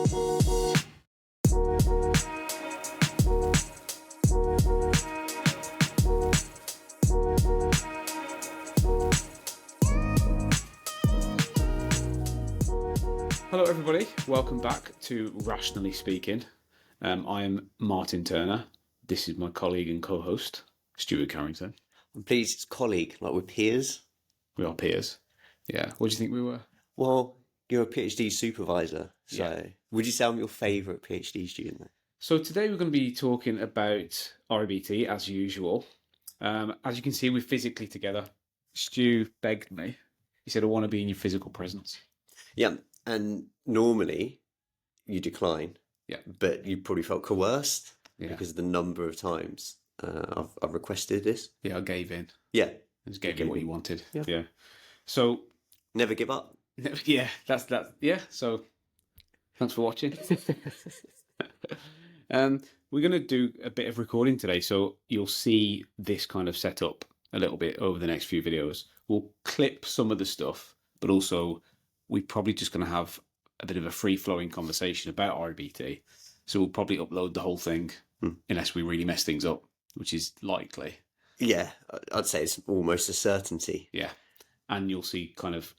Hello everybody, welcome back to Rationally Speaking. I am Martin Turner. This is my colleague and co-host, Stuart Carrington. I'm pleased it's colleague, like we're peers. We are peers. Yeah. What do you think we were? Well, you're a PhD supervisor, so would you say I'm your favourite PhD student then? So today we're going to be talking about REBT as usual. As you can see, we're physically together. Stu begged me. He said, I want to be in your physical presence. Yeah, and normally you decline. Yeah. But you probably felt coerced Yeah. because of the number of times I've requested this. Yeah, I gave in. Yeah. I just gave you what you wanted. Yeah. So, Never give up. yeah, that's that. Yeah. So, thanks for watching. We're going to do a bit of recording today, so you'll see this kind of setup a little bit over the next few videos. We'll clip some of the stuff, but also we're probably just going to have a bit of a free-flowing conversation about REBT. So we'll probably upload the whole thing unless we really mess things up, which is likely. Yeah, I'd say it's almost a certainty. Yeah. And you'll see kind of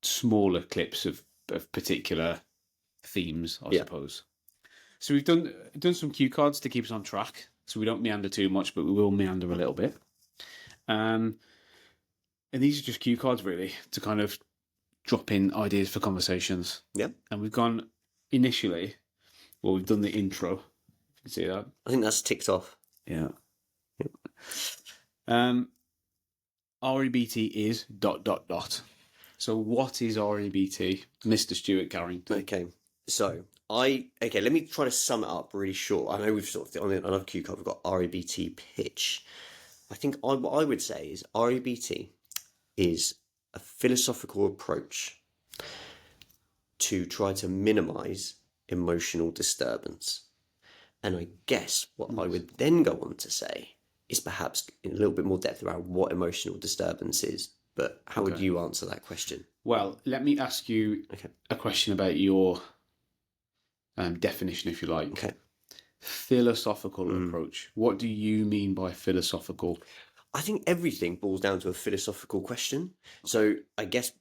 smaller clips of particular themes, I suppose. So we've done some cue cards to keep us on track, so we don't meander too much, but we will meander a little bit. And these are just cue cards, really, to kind of drop in ideas for conversations. Yeah. And we've gone initially, well, we've done the intro. You can see that. I think that's ticked off. Yeah. REBT is ... So what is REBT, Mr. Stuart Carrington? Okay, so let me try to sum it up really short. I know we've sort of, on another cue card, we've got REBT pitch. I think what I would say is REBT is a philosophical approach to try to minimize emotional disturbance. And I guess what I would then go on to say is perhaps in a little bit more depth around what emotional disturbance is. But how would you answer that question? Well, let me ask you a question about your definition, if you like. Okay. Philosophical approach. What do you mean by philosophical? I think everything boils down to a philosophical question. So I guess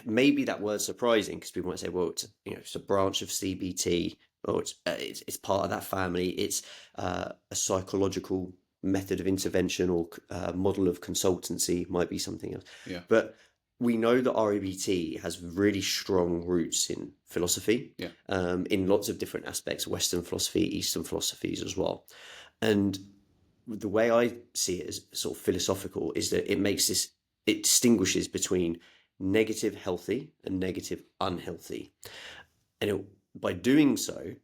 maybe that word's surprising because people might say, well, it's a branch of CBT, or it's part of that family. It's a psychological method of intervention or model of consultancy, might be something else. Yeah. But we know that REBT has really strong roots in philosophy, in lots of different aspects, Western philosophy, Eastern philosophies as well. And the way I see it as sort of philosophical is that it distinguishes between negative healthy and negative unhealthy. And by doing so,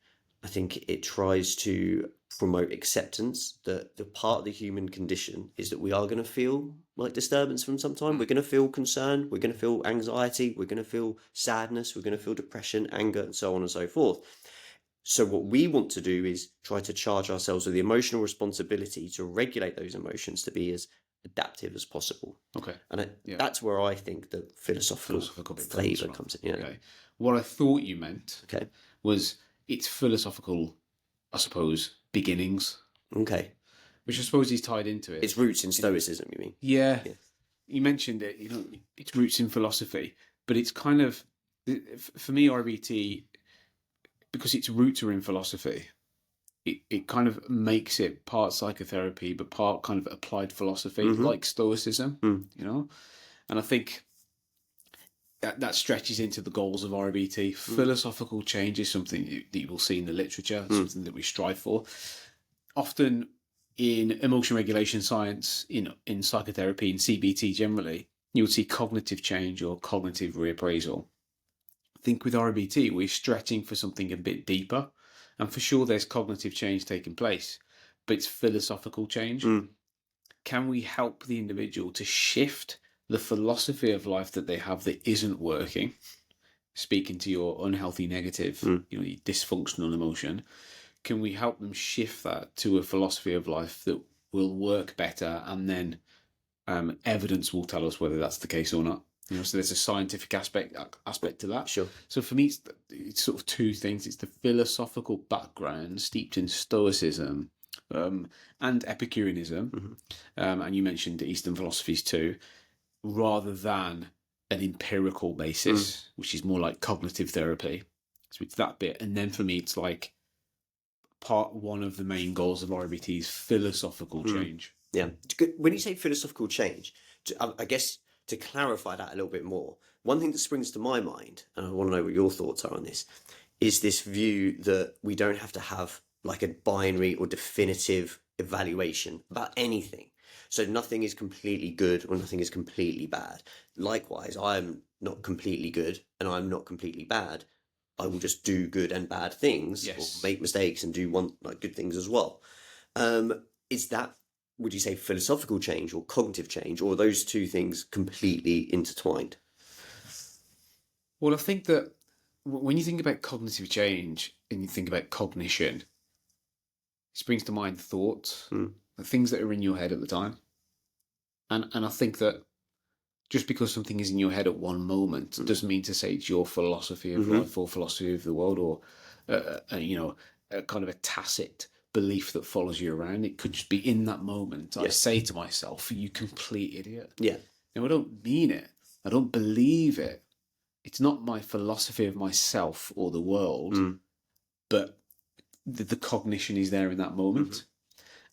I think it tries to promote acceptance that the part of the human condition is that we are going to feel like disturbance from some time. We're going to feel concern. We're going to feel anxiety. We're going to feel sadness. We're going to feel depression, anger, and so on and so forth. So what we want to do is try to charge ourselves with the emotional responsibility to regulate those emotions to be as adaptive as possible. Okay. And that's where I think the philosophical flavour comes in. Okay. What I thought you meant was it's philosophical, I suppose, beginnings. Okay. Which I suppose is tied into it. Its roots in Stoicism, you mean? Yeah. You mentioned it, its roots in philosophy, but it's kind of, for me, REBT, because its roots are in philosophy, it kind of makes it part psychotherapy, but part kind of applied philosophy, like Stoicism, And I think that stretches into the goals of REBT. Philosophical change is something that you will see in the literature, something that we strive for. Often in emotion regulation science, in psychotherapy, in CBT generally, you'll see cognitive change or cognitive reappraisal. I think with REBT, we're stretching for something a bit deeper. And for sure, there's cognitive change taking place, but it's philosophical change. Can we help the individual to shift the philosophy of life that they have that isn't working, speaking to your unhealthy negative, your dysfunctional emotion? Can we help them shift that to a philosophy of life that will work better, and then evidence will tell us whether that's the case or not? You know, so there's a scientific aspect to that. Sure. So for me, it's sort of two things. It's the philosophical background steeped in Stoicism and Epicureanism, and you mentioned Eastern philosophies too, rather than an empirical basis, which is more like cognitive therapy. So it's that bit, and then for me, it's like part one of the main goals of REBT is philosophical change. Yeah. When you say philosophical change, I guess to clarify that a little bit more, one thing that springs to my mind, and I want to know what your thoughts are on this, is this view that we don't have to have like a binary or definitive evaluation about anything. So nothing is completely good or nothing is completely bad. Likewise, I'm not completely good and I'm not completely bad. I will just do good and bad things, or make mistakes and do good things as well. Is that, would you say, philosophical change or cognitive change, or are those two things completely intertwined? Well, I think that when you think about cognitive change and you think about cognition, it springs to mind thoughts, the things that are in your head at the time. And I think that just because something is in your head at one moment doesn't mean to say it's your philosophy of life or philosophy of the world, or a kind of a tacit belief that follows you around. It could just be in that moment. I say to myself, "You complete idiot." Yeah. Now, I don't mean it. I don't believe it. It's not my philosophy of myself or the world, but the cognition is there in that moment.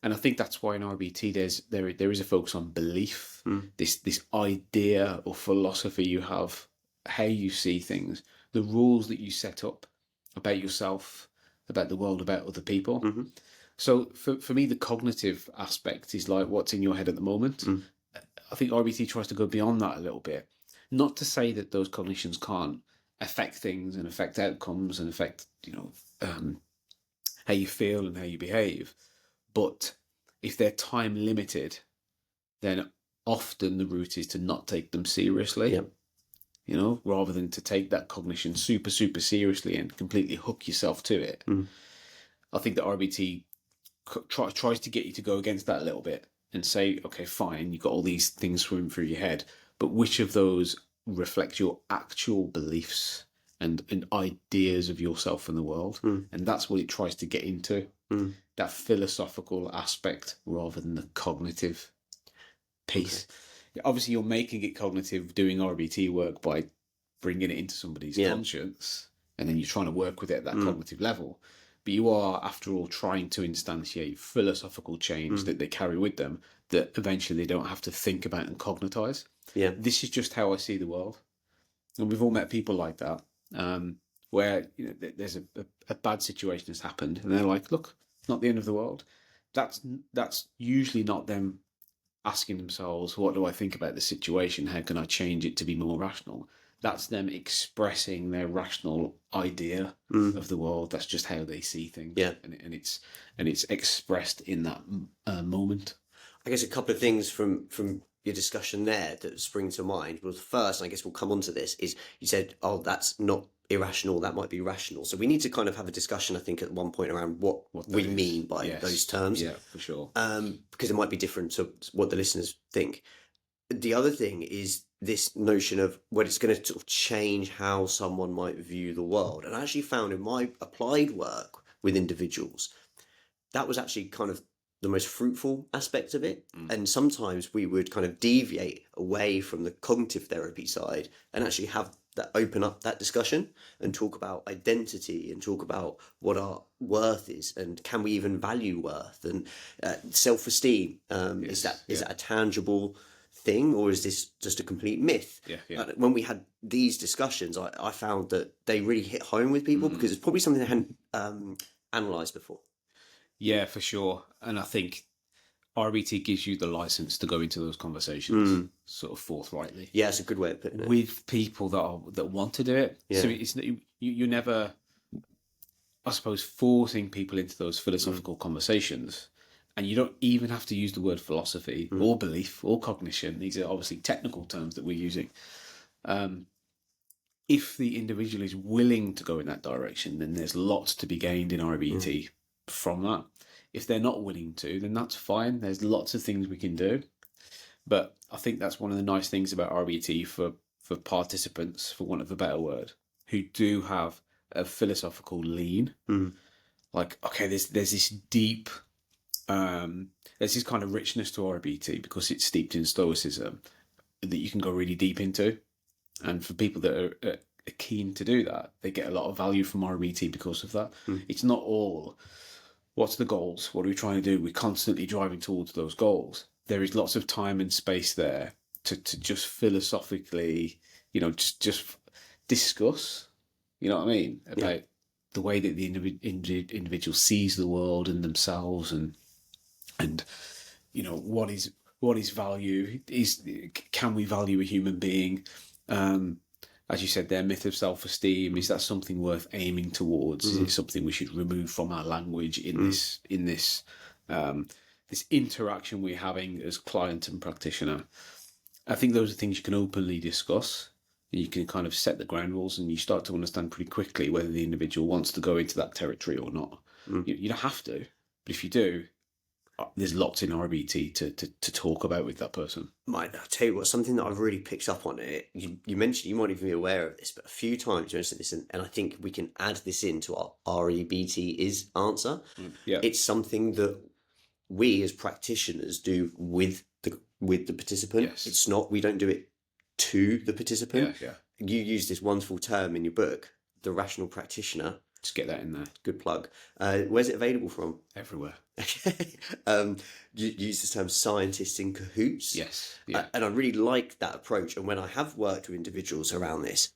And I think that's why in RBT there is a focus on belief, this idea or philosophy you have, how you see things, the rules that you set up about yourself, about the world, about other people. So for me, the cognitive aspect is like what's in your head at the moment. I think RBT tries to go beyond that a little bit. Not to say that those cognitions can't affect things and affect outcomes and affect, how you feel and how you behave. But if they're time limited, then often the route is to not take them seriously. Rather than to take that cognition super, super seriously and completely hook yourself to it. I think that RBT tries to get you to go against that a little bit and say, okay, fine, you've got all these things swimming through your head, but which of those reflect your actual beliefs and ideas of yourself and the world? And that's what it tries to get into, that philosophical aspect rather than the cognitive piece. Obviously, you're making it cognitive doing RBT work by bringing it into somebody's conscience, and then you're trying to work with it at that cognitive level. But you are, after all, trying to instantiate philosophical change that they carry with them that eventually they don't have to think about and cognitize. This is just how I see the world. And we've all met people like that, where there's a bad situation has happened, and they're like, look, it's not the end of the world. That's usually not them asking themselves, what do I think about the situation? How can I change it to be more rational? That's them expressing their rational idea of the world. That's just how they see things. And it's expressed in that moment. I guess a couple of things from your discussion there that spring to mind was, first, and I guess we'll come on to this, is you said, oh, that's not irrational, that might be rational. So we need to kind of have a discussion, I think, at one point around what we mean by those terms. Yeah, for sure. Because it might be different to what the listeners think. The other thing is this notion of what it's going to sort of change how someone might view the world. And I actually found in my applied work with individuals, that was actually kind of the most fruitful aspect of it. And sometimes we would kind of deviate away from the cognitive therapy side and actually have that, open up that discussion and talk about identity and talk about what our worth is and can we even value worth and self-esteem. Is that a tangible thing, or is this just a complete myth? When we had these discussions, I found that they really hit home with people because it's probably something they hadn't analysed before. Yeah, for sure. And I think RBT gives you the license to go into those conversations sort of forthrightly. Yeah, it's a good way of putting it. With people that want to do it. So it's you're never, I suppose, forcing people into those philosophical conversations. And you don't even have to use the word philosophy or belief or cognition. These are obviously technical terms that we're using. If the individual is willing to go in that direction, then there's lots to be gained in RBT from that. If they're not willing to, then that's fine. There's lots of things we can do. But I think that's one of the nice things about RBT for of participants, for want of a better word, who do have a philosophical lean. Like, okay, there's this deep, there's this kind of richness to REBT because it's steeped in Stoicism that you can go really deep into. And for people that are keen to do that, they get a lot of value from REBT because of that. It's not all, what's the goals? What are we trying to do? We're constantly driving towards those goals. There is lots of time and space there to just philosophically, just discuss, you know what I mean? About the way that the individual sees the world and themselves, and what is value? Can we value a human being? As you said, their myth of self-esteem, is that something worth aiming towards? Is it something we should remove from our language in this interaction we're having as client and practitioner? I think those are things you can openly discuss. You can kind of set the ground rules, and you start to understand pretty quickly whether the individual wants to go into that territory or not. You don't have to, but if you do, there's lots in REBT to talk about with that person. I'll tell you what, something that I've really picked up on it, you mentioned, you might even be aware of this, but a few times you mentioned this, and I think we can add this into our REBT is answer. It's something that we as practitioners do with the participant. It's not, we don't do it to the participant. You use this wonderful term in your book, the rational practitioner. Just get that in there. Good plug. Where's it available from? Everywhere. You use the term scientists in cahoots. Yes. And I really like that approach. And when I have worked with individuals around this,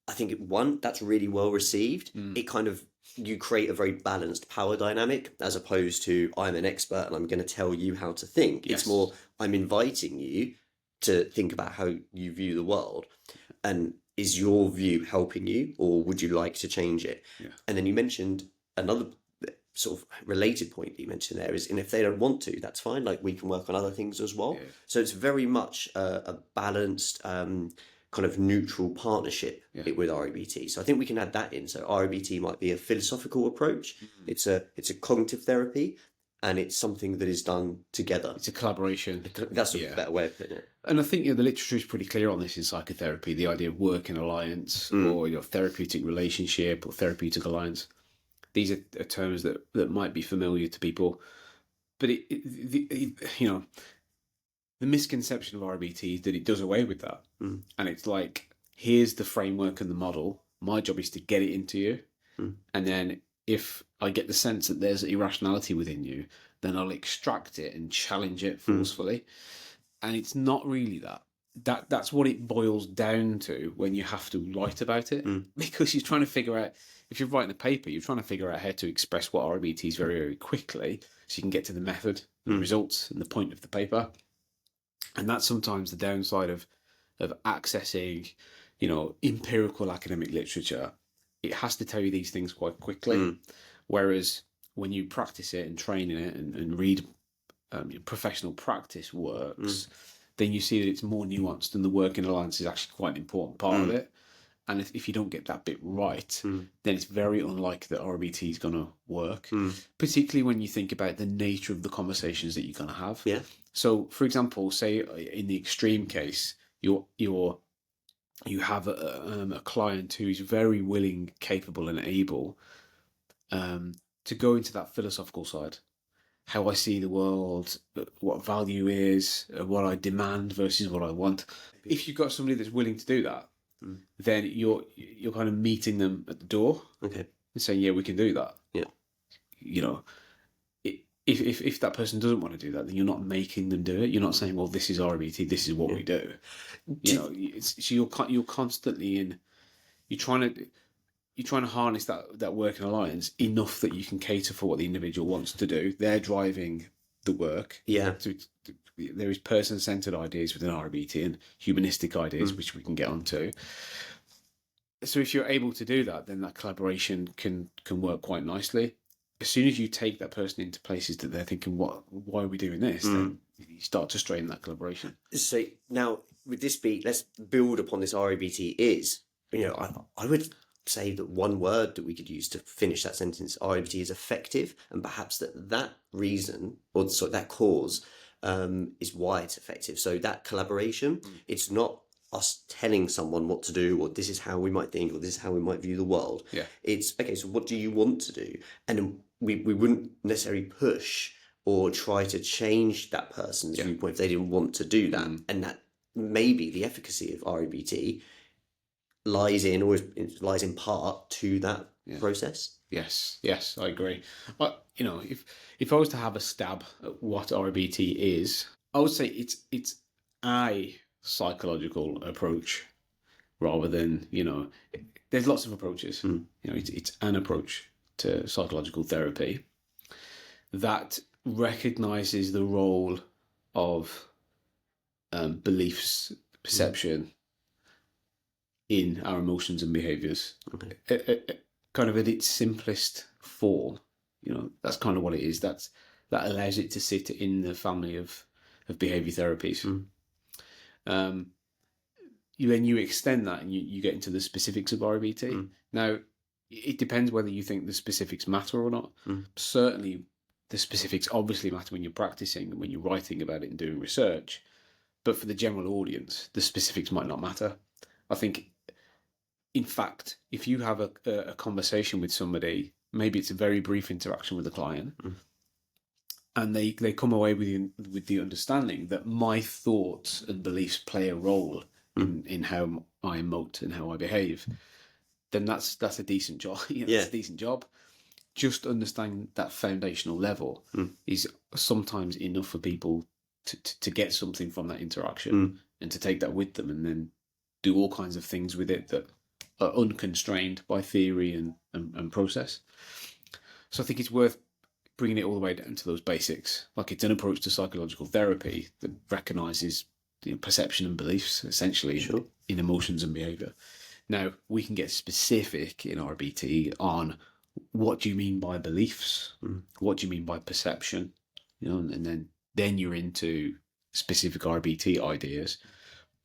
I think that's really well received. It kind of, you create a very balanced power dynamic, as opposed to I'm an expert and I'm going to tell you how to think. It's more, I'm inviting you to think about how you view the world, and is your view helping you, or would you like to change it? And then you mentioned another sort of related point that you mentioned there is, and if they don't want to, that's fine. Like, we can work on other things as well. So it's very much a balanced kind of neutral partnership with REBT. So I think we can add that in. So REBT might be a philosophical approach. It's a cognitive therapy, and it's something that is done together. It's a collaboration. That's a better way of putting it. And I think the literature is pretty clear on this in psychotherapy, the idea of work in alliance, or therapeutic relationship, or therapeutic alliance. These are terms that might be familiar to people, but the misconception of REBT is that it does away with that. And it's like, here's the framework and the model. My job is to get it into you. And then if I get the sense that there's irrationality within you, then I'll extract it and challenge it forcefully. And it's not really that. That's what it boils down to when you have to write about it. Because you're trying to figure out, if you're writing a paper, you're trying to figure out how to express what REBT is very, very quickly, so you can get to the method, the results, and the point of the paper. And that's sometimes the downside of accessing, empirical academic literature. It has to tell you these things quite quickly. Whereas when you practice it and train in it and read professional practice works, then you see that it's more nuanced, and the work in alliance is actually quite an important part of it. And if you don't get that bit right, then it's very unlikely that REBT is going to work, particularly when you think about the nature of the conversations that you're going to have. So, for example, say in the extreme case, you have a client who's very willing, capable, and able to go into that philosophical side. How I see the world, what value is, what I demand versus what I want. If you've got somebody that's willing to do that, then you're kind of meeting them at the door, and saying, "Yeah, we can do that." If that person doesn't want to do that, then you're not making them do it. You're not saying, "Well, this is REBT. This is what we do." So you're constantly in. You're trying to harness that work in alliance enough that you can cater for what the individual wants to do. They're driving the work. There is person-centered ideas within REBT and humanistic ideas, which we can get onto. So if you're able to do that, then that collaboration can work quite nicely. As soon as you take that person into places that they're thinking, why are we doing this? Then you start to strain that collaboration. So now, with this let's build upon this REBT is, I would say that one word that we could use to finish that sentence, REBT is effective, and perhaps that reason, or that cause, is why it's effective. So that collaboration, it's not us telling someone what to do, or this is how we might think, or this is how we might view the world. Yeah. It's okay, so what do you want to do? And we wouldn't necessarily push or try to change that person's viewpoint if they didn't want to do that. And that maybe the efficacy of REBT lies in part to that process. Yes, I agree. But if I was to have a stab at what REBT is, I would say it's a psychological approach rather than there's lots of approaches. It's an approach to psychological therapy that recognizes the role of beliefs, perception in our emotions and behaviors. Kind of at its simplest form, that's kind of what it is. That allows it to sit in the family of behavior therapies. Then you extend that and you get into the specifics of REBT. Now, it depends whether you think the specifics matter or not. Certainly, the specifics obviously matter when you're practicing and when you're writing about it and doing research. But for the general audience, the specifics might not matter. I think, in fact, if you have a conversation with somebody, maybe it's a very brief interaction with a client, and they come away with the understanding that my thoughts and beliefs play a role in how I emote and how I behave, then that's a decent job. That's a decent job. Just understanding that foundational level is sometimes enough for people to get something from that interaction and to take that with them and then do all kinds of things with it that are unconstrained by theory and process. So I think it's worth bringing it all the way down to those basics. Like, it's an approach to psychological therapy that recognises perception and beliefs, essentially, in emotions and behaviour. Now, we can get specific in RBT on what do you mean by beliefs? What do you mean by perception? And then you're into specific RBT ideas.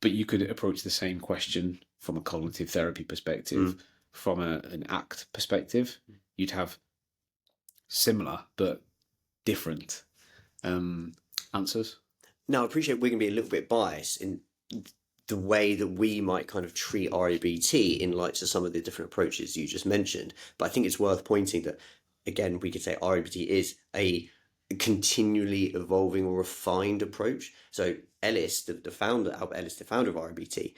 But you could approach the same question from a cognitive therapy perspective, from an ACT perspective. You'd have similar but different answers. Now, I appreciate we're going to be a little bit biased in the way that we might kind of treat REBT in light of some of the different approaches you just mentioned. But I think it's worth pointing that, again, we could say REBT is a continually evolving or refined approach. So Ellis, the founder, Albert Ellis, the founder of REBT,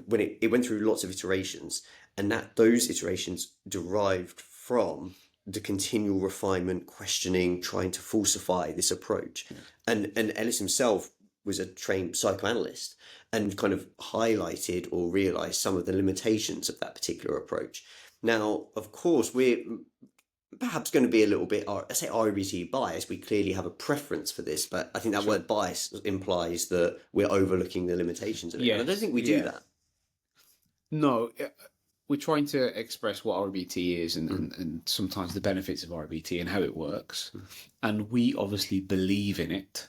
when it went through lots of iterations, and that those iterations derived from the continual refinement, questioning, trying to falsify this approach. And Ellis himself was a trained psychoanalyst and kind of highlighted or realized some of the limitations of that particular approach. Now, of course, we're perhaps going to be a little bit, let's say, REBT bias. We clearly have a preference for this, but I think that word bias implies that we're overlooking the limitations of it. And I don't think we do that. No, we're trying to express what REBT is and sometimes the benefits of REBT and how it works. And we obviously believe in it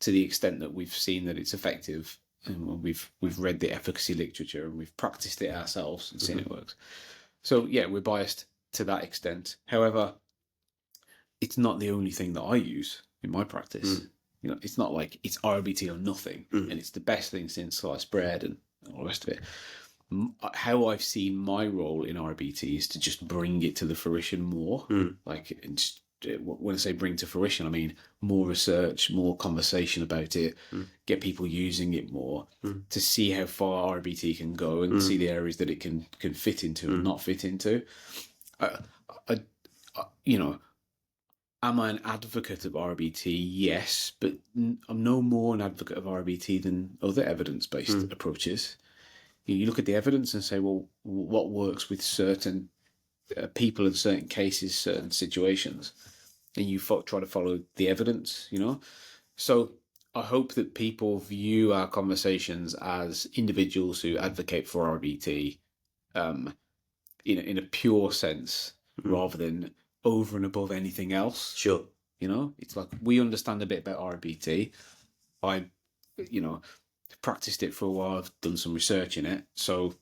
to the extent that we've seen that it's effective, and we've read the efficacy literature and we've practiced it ourselves and seen it works. So yeah, we're biased to that extent. However, it's not the only thing that I use in my practice. It's not like it's REBT or nothing, and it's the best thing since sliced bread and all the rest of it. How I've seen my role in REBT is to just bring it to the fruition more. When I say bring to fruition, I mean more research, more conversation about it, get people using it more to see how far REBT can go and see the areas that it can fit into and not fit into. Am I an advocate of REBT? Yes, but I'm no more an advocate of REBT than other evidence-based approaches. You look at the evidence and say, well, what works with certain people in certain cases, certain situations, and you try to follow the evidence, So I hope that people view our conversations as individuals who advocate for REBT in a pure sense, rather than over and above anything else. Sure. It's like, we understand a bit about REBT. I practiced it for a while. I've done some research in it, so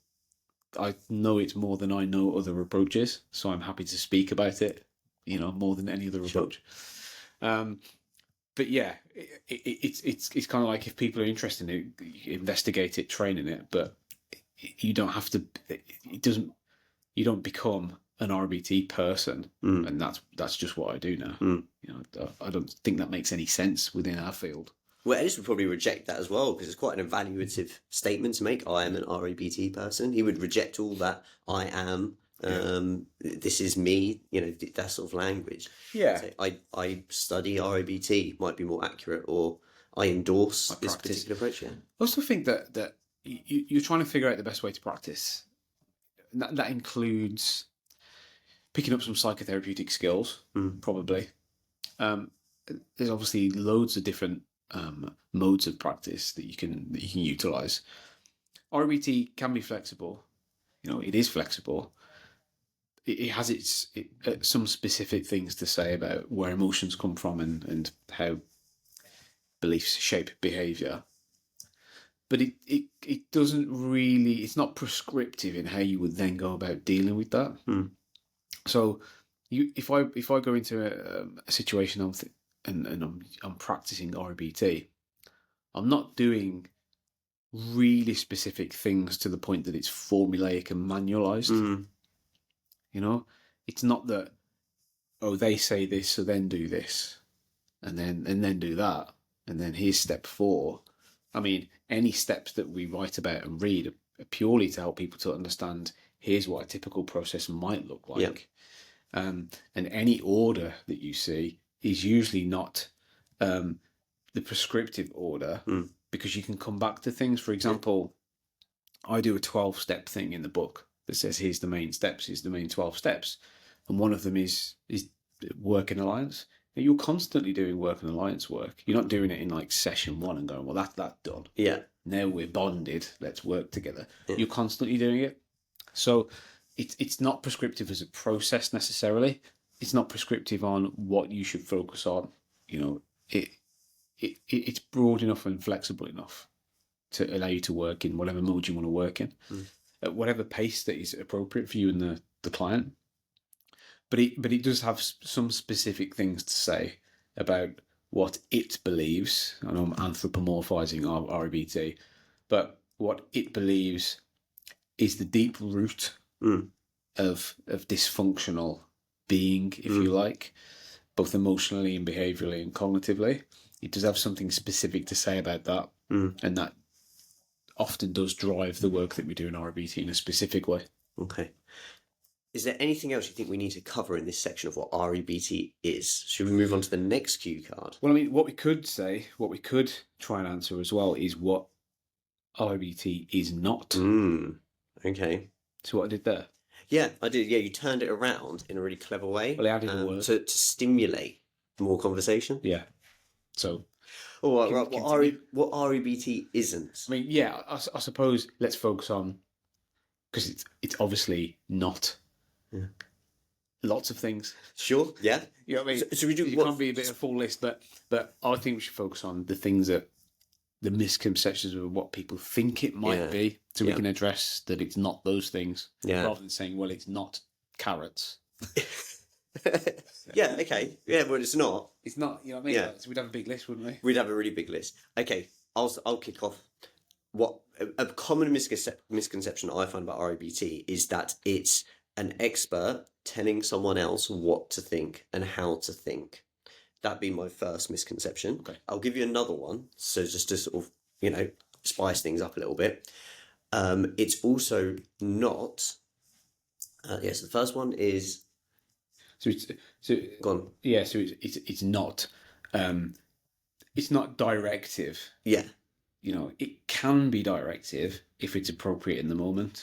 I know it's more than I know other approaches. So I'm happy to speak about it, more than any other approach. but yeah, it's kind of like, if people are interested in it, you investigate it, train in it, but you don't have to. It doesn't. You don't become an RBT person, and that's just what I do now. You know, I don't think that makes any sense within our field. Well, Ellis would probably reject that as well, because it's quite an evaluative statement to make. I am an REBT person. He would reject all that I am. This is me. You know, that sort of language. Yeah. So I study REBT might be more accurate, or I endorse this particular approach. Yeah. I also think that you're trying to figure out the best way to practice. That includes picking up some psychotherapeutic skills, probably. There's obviously loads of different modes of practice that you can utilize. REBT can be flexible. You know, it is flexible. It has some specific things to say about where emotions come from and how beliefs shape behaviour. But it doesn't really, it's not prescriptive in how you would then go about dealing with that. So if I go into a situation and I'm practicing REBT, I'm not doing really specific things to the point that it's formulaic and manualized. You know, it's not that, oh, they say this, so then do this, and then do that, and then here's step 4. I mean, any steps that we write about and read are purely to help people to understand, here's what a typical process might look like. And any order that you see is usually not the prescriptive order, because you can come back to things. For example, I do a 12-step thing in the book that says, here's the main steps, here's the main 12 steps. And one of them is work in alliance. Now, you're constantly doing work and alliance work. You're not doing it in like session 1 and going, well, that's done. Yeah. Now we're bonded, let's work together. Yeah. You're constantly doing it. So it's not prescriptive as a process necessarily. It's not prescriptive on what you should focus on. You know, it's broad enough and flexible enough to allow you to work in whatever mode you want to work in, at whatever pace that is appropriate for you and the client. But it does have some specific things to say about what it believes. I know I'm anthropomorphizing our REBT, but what it believes is the deep root of dysfunctional being, if you like, both emotionally and behaviourally and cognitively. It does have something specific to say about that, and that often does drive the work that we do in REBT in a specific way. Okay. Is there anything else you think we need to cover in this section of what REBT is? Should we move on to the next cue card? Well, I mean, what we could try and answer as well is what REBT is not. Okay. So what I did there? Yeah, I did. Yeah, you turned it around in a really clever way. Well, I added a word. To stimulate more conversation. Yeah. So... Oh, right. What REBT isn't? I mean, yeah, I suppose let's focus on, because it's obviously not lots of things. Sure, yeah. You know what I mean? So we do. It can't be a bit of a full list, but I think we should focus on the things that, the misconceptions of what people think it might be, so we can address that it's not those things, rather than saying, well, it's not carrots. Yeah, okay. Yeah, but it's not. It's not, you know what I mean? Yeah. So we'd have a big list, wouldn't we? We'd have a really big list. Okay, I'll kick off. What a common misconception I find about REBT is that it's an expert telling someone else what to think and how to think. That'd be my first misconception. Okay. I'll give you another one, so just to sort of, spice things up a little bit. It's also not... yes, the first one is... So go on. Yeah, so it's not directive. Yeah. It can be directive if it's appropriate in the moment,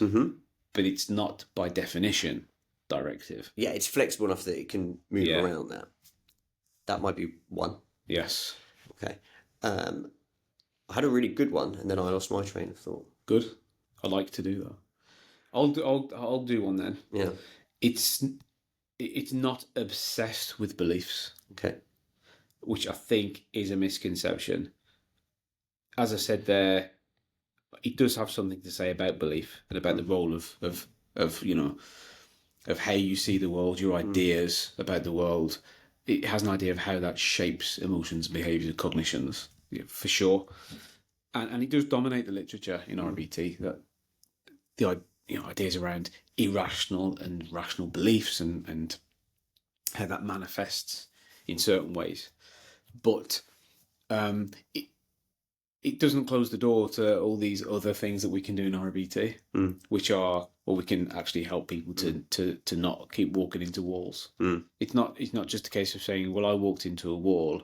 but it's not by definition directive. Yeah, it's flexible enough that it can move around that. That might be one. Yes. Okay. I had a really good one, and then I lost my train of thought. Good. I like to do that. I'll do one then. Yeah. It's not obsessed with beliefs. Okay. Which I think is a misconception. As I said there, it does have something to say about belief and about the role of how you see the world, your ideas about the world, it has an idea of how that shapes emotions, behaviours, cognitions, for sure. And it does dominate the literature in REBT, that the ideas around irrational and rational beliefs and how that manifests in certain ways. But it doesn't close the door to all these other things that we can do in REBT, which are, well, we can actually help people to not keep walking into walls. It's not just a case of saying, well, I walked into a wall.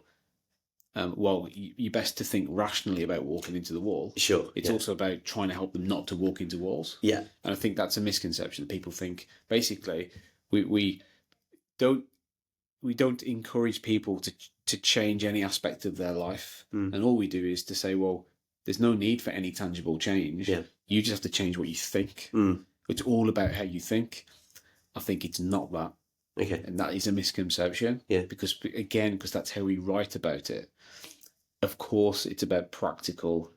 Well, you're best to think rationally about walking into the wall. Sure. It's also about trying to help them not to walk into walls. Yeah. And I think that's a misconception. People think, basically, we don't encourage people to change any aspect of their life. And all we do is to say, well, there's no need for any tangible change. Yeah. You just have to change what you think. It's all about how you think. I think it's not that. Okay. And that is a misconception. Yeah. Because that's how we write about it. Of course, it's about practical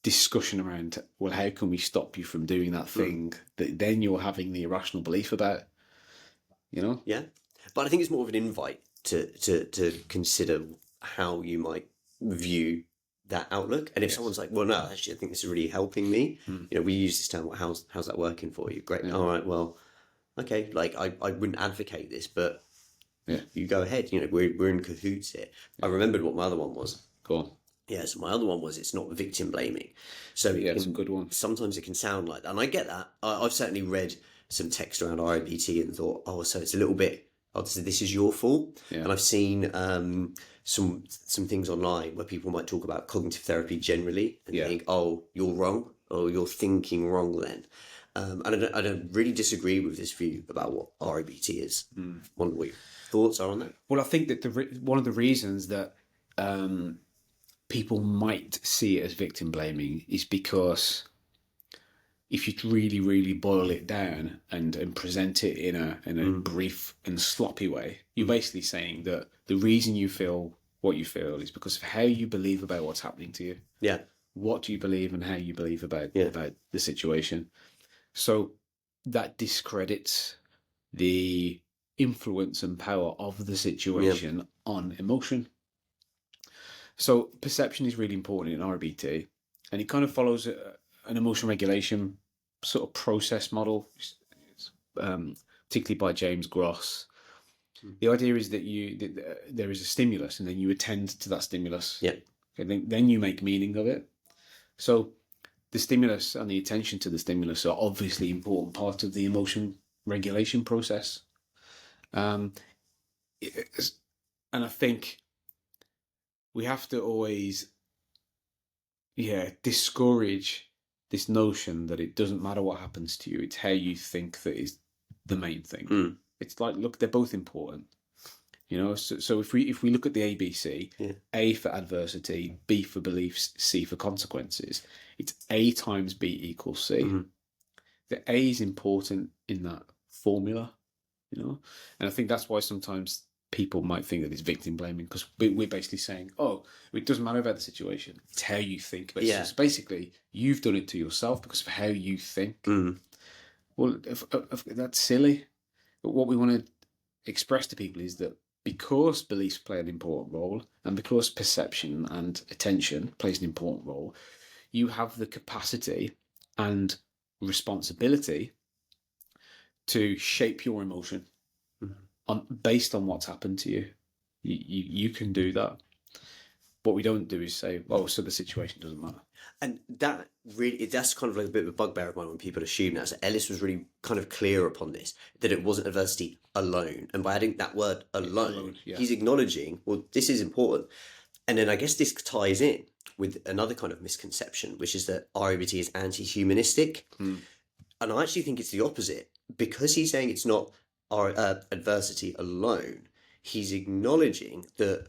discussion around, well, how can we stop you from doing that thing that then you're having the irrational belief about, Yeah. But I think it's more of an invite to consider how you might view that outlook. And if someone's like, well, no, actually, I think this is really helping me. We use this term, how's that working for you? Great. Yeah. All right, well, okay. Like, I wouldn't advocate this, but you go ahead. We're in cahoots here. I remembered what my other one was. Go on. Yeah, so my other one was, it's not victim blaming. So it's a good one. Sometimes it can sound like that. And I get that. I've certainly read some text around REBT and thought, oh, so it's a little bit, this is your fault. Yeah. And I've seen some things online where people might talk about cognitive therapy generally and think, oh, you're wrong, or you're thinking wrong then. And I don't really disagree with this view about what REBT is. Wonder what your thoughts are on that. Well, I think that one of the reasons that people might see it as victim blaming is because if you really, really boil it down and present it in a brief and sloppy way, you're basically saying that the reason you feel what you feel is because of how you believe about what's happening to you. Yeah. What do you believe and how you believe about the situation. So that discredits the influence and power of the situation on emotion. So perception is really important in REBT, and it kind of follows an emotion regulation sort of process model, particularly by James Gross. The idea is that there is a stimulus, and then you attend to that stimulus. Yeah. Okay, then you make meaning of it. So the stimulus and the attention to the stimulus are obviously important part of the emotion regulation process. And I think we have to always, discourage this notion that it doesn't matter what happens to you, it's how you think that is the main thing. It's like, look, they're both important. So if we look at the ABC, A for adversity, B for beliefs, C for consequences, it's A times B equals C. The A is important in that formula, and I think that's why sometimes people might think that it's victim blaming, because we're basically saying, oh, it doesn't matter about the situation, it's how you think. But it's basically, you've done it to yourself because of how you think. Well, if that's silly. But what we want to express to people is that because beliefs play an important role, and because perception and attention plays an important role, you have the capacity and responsibility to shape your emotion based on what's happened to you. You can do that. What we don't do is say, oh, so the situation doesn't matter. And that's kind of like a bit of a bugbear of mine when people assume that. So Ellis was really kind of clear upon this, that it wasn't adversity alone. And by adding that word alone, he's acknowledging, well, this is important. And then I guess this ties in with another kind of misconception, which is that REBT is anti-humanistic. And I actually think it's the opposite. Because he's saying it's not adversity alone, he's acknowledging that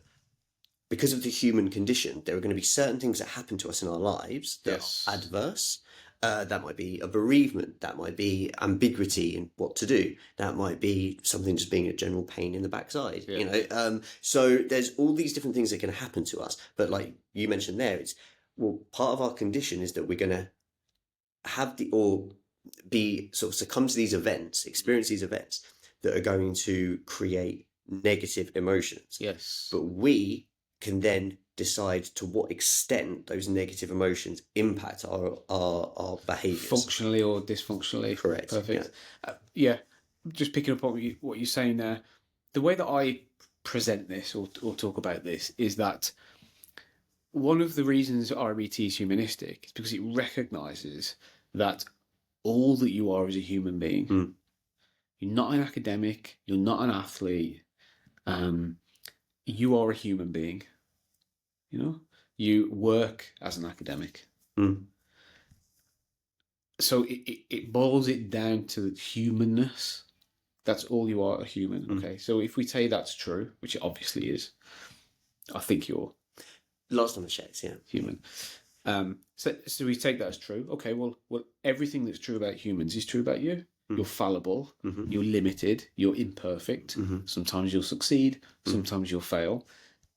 because of the human condition, there are going to be certain things that happen to us in our lives that are adverse. That might be a bereavement. That might be ambiguity in what to do. That might be something just being a general pain in the backside. So there's all these different things that can happen to us. But like you mentioned there, it's, well, part of our condition is that we're going to have be sort of succumb to these events, experience these events that are going to create negative emotions. Yes. But we can then decide to what extent those negative emotions impact our behaviours. Functionally or dysfunctionally. Correct. Perfect. Yeah. Just picking up on what you're saying there. The way that I present this or talk about this is that one of the reasons REBT is humanistic is because it recognises that all that you are as a human being, you're not an academic, you're not an athlete, you are a human being. You know, you work as an academic. So it boils it down to humanness. That's all you are, a human. Okay, so if we say that's true, which it obviously is, I think you're last time I checked, human. So we take that as true. Okay, well, everything that's true about humans is true about you. You're fallible. You're limited. You're imperfect. Sometimes you'll succeed. Sometimes you'll fail.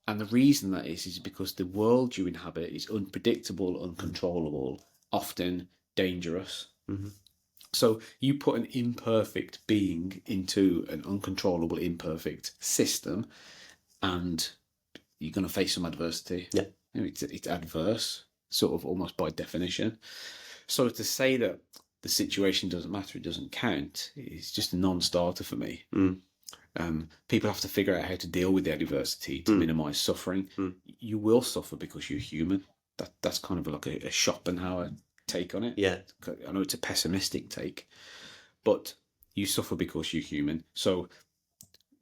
And the reason that is because the world you inhabit is unpredictable, uncontrollable, often dangerous. So you put an imperfect being into an uncontrollable, imperfect system, and you're going to face some adversity. Yeah. You know, it's adverse, sort of almost by definition. So to say that the situation doesn't matter, it doesn't count, is just a non-starter for me. People have to figure out how to deal with the adversity to minimise suffering. You will suffer because you're human. That's kind of like a Schopenhauer take on it. Yeah. I know it's a pessimistic take, but you suffer because you're human. So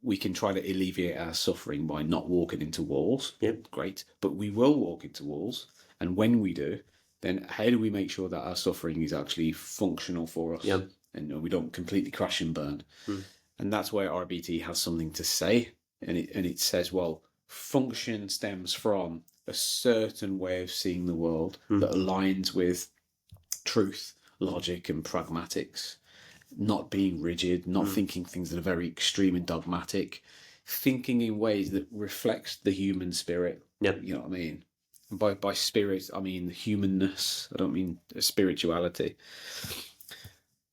we can try to alleviate our suffering by not walking into walls. Yep. Great. But we will walk into walls. And when we do, then how do we make sure that our suffering is actually functional for us? Yep. And we don't completely crash and burn. And that's where RBT has something to say. And it says, well, function stems from a certain way of seeing the world that aligns with truth, logic, and pragmatics. Not being rigid, not thinking things that are very extreme and dogmatic, thinking in ways that reflects the human spirit. Yep. You know what I mean? And by spirit, I mean humanness. I don't mean spirituality.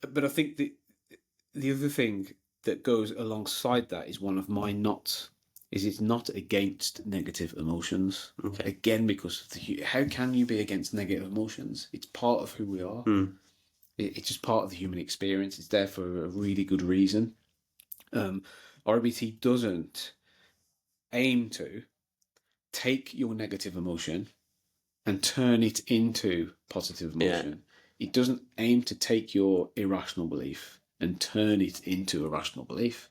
But I think the other thing that goes alongside that is one of my nots, is it's not against negative emotions. Okay. Again, because how can you be against negative emotions? It's part of who we are. It's just part of the human experience. It's there for a really good reason. RBT doesn't aim to take your negative emotion and turn it into positive emotion. Yeah. It doesn't aim to take your irrational belief and turn it into a rational belief.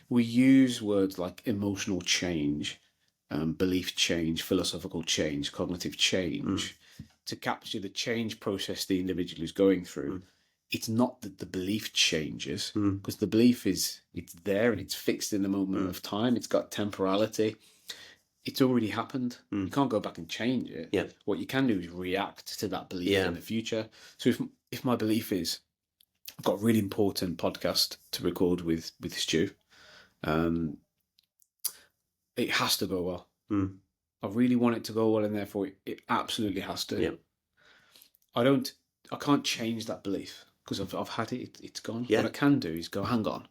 We use words like emotional change, belief change, philosophical change, cognitive change to capture the change process the individual is going through. It's not that the belief changes, because the belief it's there and it's fixed in the moment of time. It's got temporality. It's already happened. You can't go back and change it. Yeah. What you can do is react to that belief in the future. So if my belief is, I've got a really important podcast to record with Stu, it has to go well. I really want it to go well, and therefore it absolutely has to. Yeah. I can't change that belief because I've had it. It's gone. Yeah. What I can do is go, hang on.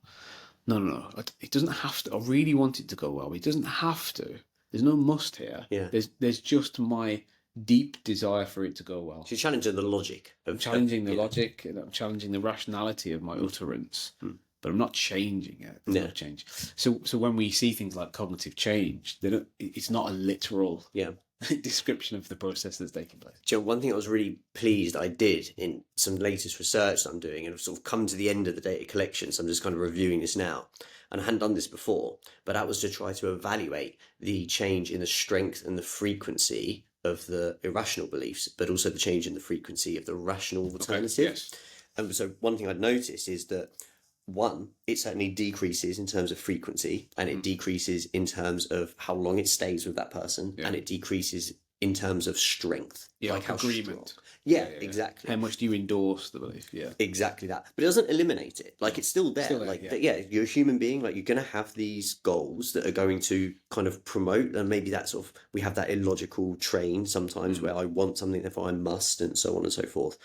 No. It doesn't have to. I really want it to go well. It doesn't have to. There's no must here. Yeah. There's just my deep desire for it to go well. So you're challenging the logic. I'm challenging the logic, and I'm challenging the rationality of my utterance. But I'm not changing it. There's no change. So when we see things like cognitive change, it's not a literal description of the process that's taking place. Joe, one thing I was really pleased I did in some latest research that I'm doing, and I've sort of come to the end of the data collection, so I'm just kind of reviewing this now. And I hadn't done this before, but that was to try to evaluate the change in the strength and the frequency of the irrational beliefs, but also the change in the frequency of the rational alternative. Okay, yes. And so one thing I'd noticed is that it certainly decreases in terms of frequency, and it decreases in terms of how long it stays with that person, and it decreases in terms of strength. Yeah, like agreement. Strong. Yeah, exactly. How much do you endorse the belief? Yeah. Exactly that. But it doesn't eliminate it. Like, it's still there. You're a human being. Like, you're going to have these goals that are going to kind of promote, and maybe that sort of, we have that illogical train sometimes where I want something, therefore I must, and so on and so forth.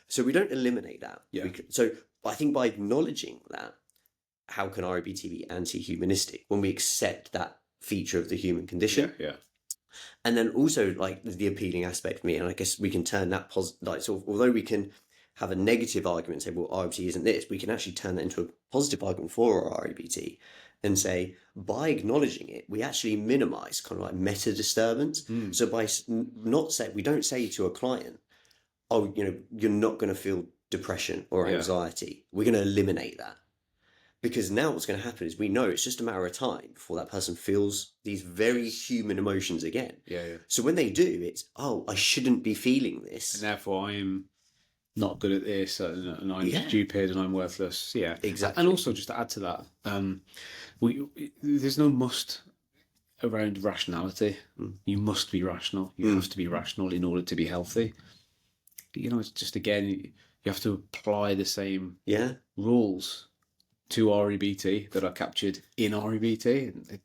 So we don't eliminate that. Yeah. So I think by acknowledging that, how can REBT be anti-humanistic when we accept that feature of the human condition? Yeah. And then also like the appealing aspect for me, and I guess we can turn that like sort of, although we can have a negative argument and say, well, REBT isn't this, we can actually turn that into a positive argument for REBT and say, by acknowledging it, we actually minimize kind of like meta disturbance. So by not say, we don't say to a client, oh, you're not going to feel depression or anxiety. We're going to eliminate that. Because now what's going to happen is we know it's just a matter of time before that person feels these very human emotions again. Yeah. So when they do, it's, oh, I shouldn't be feeling this. And therefore I am not good at this, and I'm stupid and I'm worthless. Yeah, exactly. And also, just to add to that, there's no must around rationality. You must be rational. You have to be rational in order to be healthy. It's just, again, you have to apply the same rules to REBT that are captured in REBT.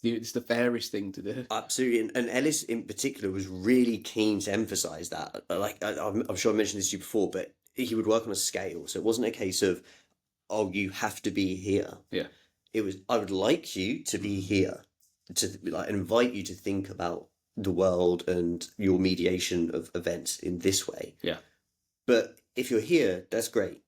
It's the fairest thing to do. Absolutely. And Ellis in particular was really keen to emphasize that. Like, I'm sure I mentioned this to you before, but he would work on a scale. So it wasn't a case of, oh, you have to be here. Yeah. It was, I would like you to be here, to like invite you to think about the world and your mediation of events in this way. Yeah. But if you're here, that's great.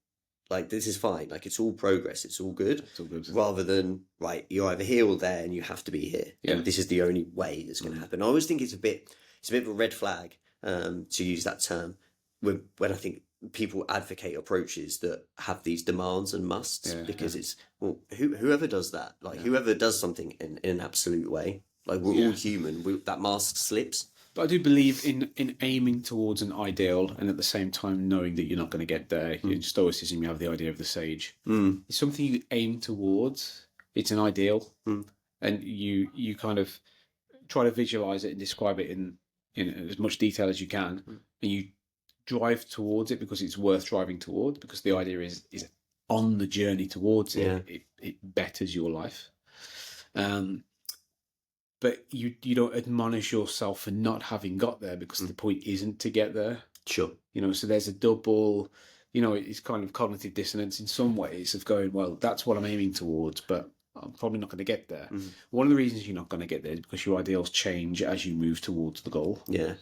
Like, this is fine. Like, it's all progress. It's all good. It's all good. Rather than, right, you're either here or there and you have to be here. Yeah. And this is the only way that's going to happen. I always think it's a bit of a red flag, to use that term, when I think people advocate approaches that have these demands and musts, because it's, well, whoever does that, like whoever does something in an absolute way, like we're all human, that mask slips. But I do believe in aiming towards an ideal, and at the same time knowing that you're not going to get there. In Stoicism, you have the idea of the sage. It's something you aim towards. It's an ideal, and you kind of try to visualize it and describe it in as much detail as you can, and you drive towards it because it's worth driving towards. Because the idea is on the journey towards it, it betters your life. But you don't admonish yourself for not having got there, because the point isn't to get there. Sure. So there's a double, it's kind of cognitive dissonance in some ways of going, well, that's what I'm aiming towards, but I'm probably not going to get there. One of the reasons you're not going to get there is because your ideals change as you move towards the goal. Yeah.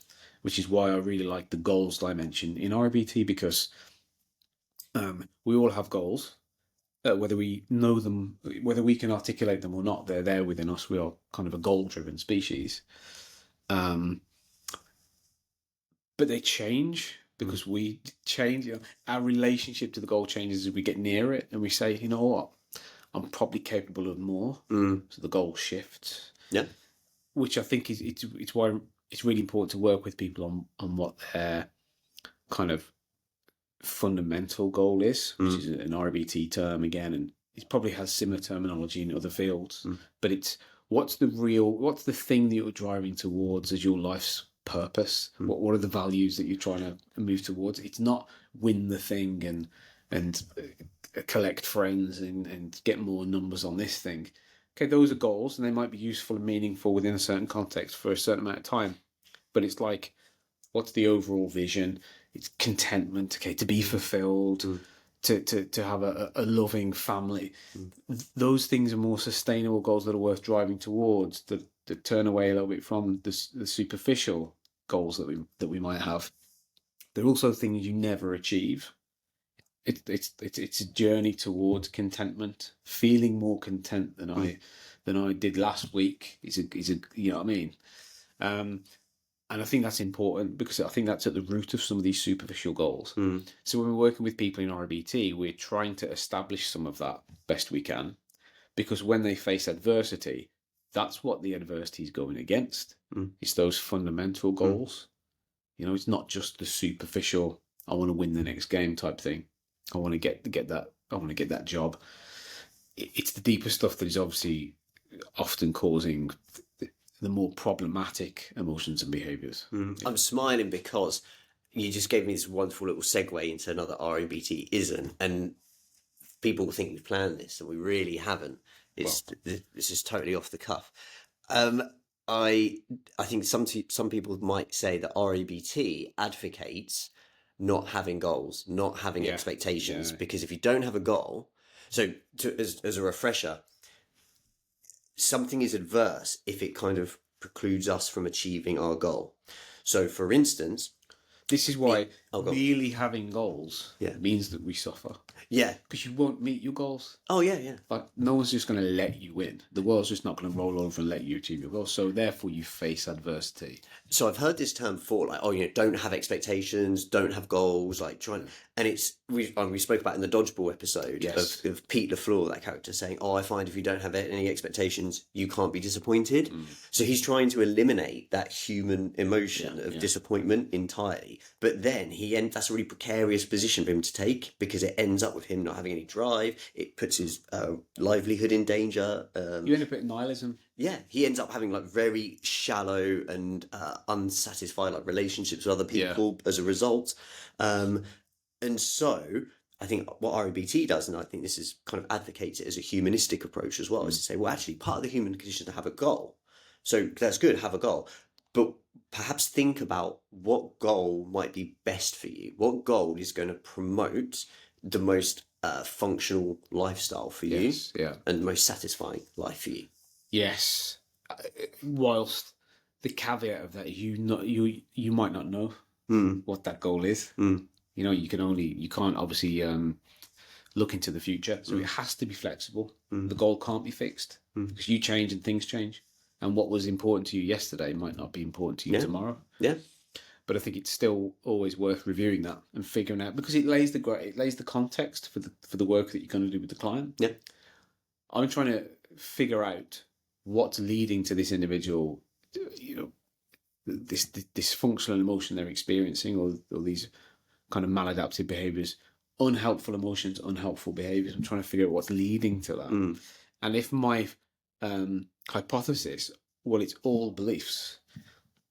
Which is why I really like the goals dimension in REBT, because we all have goals. Whether we know them, whether we can articulate them or not, they're there within us. We are kind of a goal-driven species. But they change because we change. Our relationship to the goal changes as we get near it, and we say, you know what, I'm probably capable of more. So the goal shifts. Yeah. Which I think it's why it's really important to work with people on what their kind of fundamental goal is, which is an REBT term again, and it probably has similar terminology in other fields. But it's what's the thing that you're driving towards as your life's purpose? What are the values that you're trying to move towards? It's not win the thing and collect friends and get more numbers on this thing. Okay, those are goals, and they might be useful and meaningful within a certain context for a certain amount of time. But it's like, what's the overall vision? It's contentment, okay, to be fulfilled, to have a loving family. Those things are more sustainable goals that are worth driving towards, that turn away a little bit from the superficial goals that we might have. They're also things you never achieve. It's a journey towards contentment, feeling more content than I did last week. Is a you know what I mean? And I think that's important, because I think that's at the root of some of these superficial goals. So when we're working with people in REBT, we're trying to establish some of that best we can, because when they face adversity, that's what the adversity is going against. It's those fundamental goals. It's not just the superficial, I want to win the next game type thing. I want to get that. I want to get that job. It's the deeper stuff that is obviously often causing the more problematic emotions and behaviours. I'm smiling because you just gave me this wonderful little segue into another REBT isn't, and people think we've planned this, and we really haven't. This is totally off the cuff. I think some people might say that REBT advocates not having goals, not having expectations, because if you don't have a goal, So as a refresher, something is adverse if it kind of precludes us from achieving our goal. So for instance, this is why really having goals means that we suffer. Yeah. Because you won't meet your goals. Oh, yeah. Like, no one's just going to let you win. The world's just not going to roll over and let you achieve your goals. So therefore you face adversity. So I've heard this term before, like, oh, don't have expectations, don't have goals, like and it's, we spoke about in the dodgeball episode of Pete LaFleur, that character, saying, oh, I find if you don't have any expectations, you can't be disappointed. So he's trying to eliminate that human emotion of disappointment entirely. But then that's a really precarious position for him to take, because it ends up with him not having any drive. It puts his livelihood in danger. You end up at nihilism. Yeah, he ends up having like very shallow and unsatisfied like relationships with other people as a result. And so I think what REBT does, and I think this is kind of advocates it as a humanistic approach as well, is to say, well, actually, part of the human condition is to have a goal. So that's good, have a goal. But perhaps think about what goal might be best for you. What goal is going to promote the most functional lifestyle for you and the most satisfying life for you. Yes. Whilst the caveat of that, you might not know what that goal is. You know, you can't obviously look into the future. So it has to be flexible. The goal can't be fixed because you change and things change. And what was important to you yesterday might not be important to you tomorrow. Yeah. But I think it's still always worth reviewing that and figuring out, because it lays the context for the work that you're going to do with the client. Yeah. I'm trying to figure out what's leading to this individual, you know, this dysfunctional emotion they're experiencing, or these kind of maladaptive behaviors, unhelpful emotions, unhelpful behaviors. I'm trying to figure out what's leading to that. And if my hypothesis, well, it's all beliefs,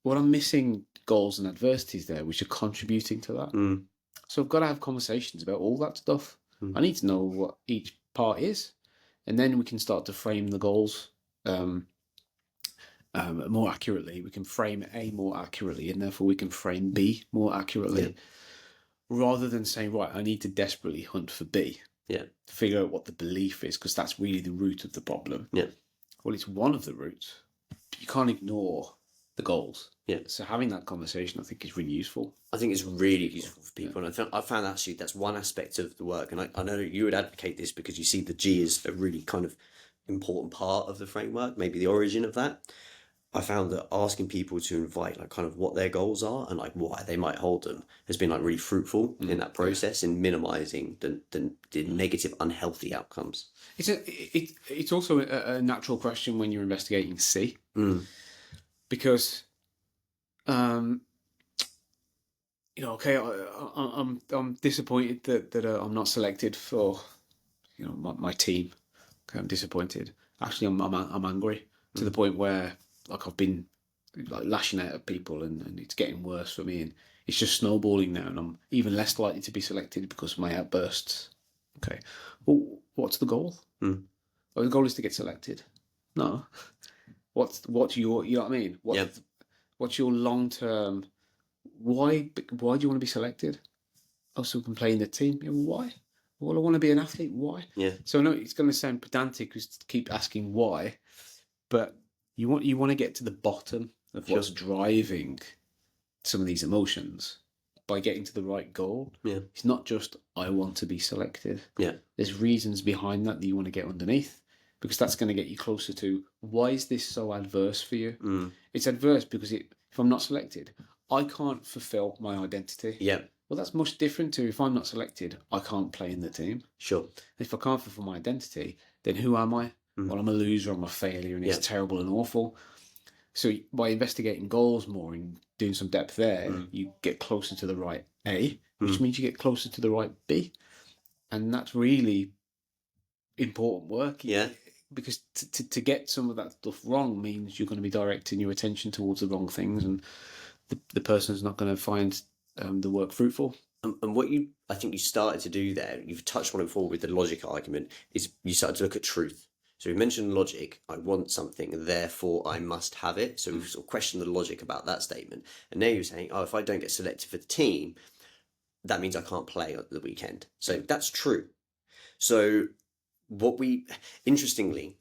well, I'm missing goals and adversities there, which are contributing to that. So I've got to have conversations about all that stuff. I need to know what each part is, and then we can start to frame the goals more accurately. We can frame A more accurately, and therefore we can frame B more accurately, rather than saying, right, I need to desperately hunt for B. To figure out what the belief is, because that's really the root of the problem. Well, it's one of the roots. You can't ignore the goals. So having that conversation, I think, is really useful. I think it's really useful for people. And I found actually that's one aspect of the work. And I know you would advocate this because you see the G as a really kind of important part of the framework, maybe the origin of that. I found that asking people to invite like kind of what their goals are and like why they might hold them has been like really fruitful in that process, in minimizing the negative, unhealthy outcomes. It's also a natural question when you're investigating C, because you know, okay, I'm disappointed that I'm not selected for, you know, my team. Okay, I'm disappointed. Actually, I'm angry to the point where, like, I've been like lashing out at people, and it's getting worse for me, and it's just snowballing now, and I'm even less likely to be selected because of my outbursts. Okay, well, what's the goal? Well, the goal is to get selected. No, what's your, you know what I mean? What's your long term? Why do you want to be selected? Oh, so we can play in the team. Yeah, well, why? Well, I want to be an athlete. Why? So I know it's going to sound pedantic because to keep asking why, but you want to get to the bottom of what's driving some of these emotions by getting to the right goal. It's not just I want to be selected. There's reasons behind that you want to get underneath, because that's going to get you closer to, why is this so adverse for you? It's adverse because if I'm not selected, I can't fulfill my identity. Well, that's much different to if I'm not selected, I can't play in the team. If I can't fulfill my identity, then who am I? Well, I'm a loser, I'm a failure, and it's terrible and awful. So by investigating goals more and doing some depth there, you get closer to the right A, which means you get closer to the right B. And that's really important work. Because to get some of that stuff wrong means you're going to be directing your attention towards the wrong things, and the person's not going to find the work fruitful. And what I think you started to do there, you've touched on it before with the logic argument, is you started to look at truth. So we mentioned logic, I want something, therefore I must have it. So we've sort of questioned the logic about that statement. And now you're saying, oh, if I don't get selected for the team, that means I can't play at the weekend. So that's true. So interestingly,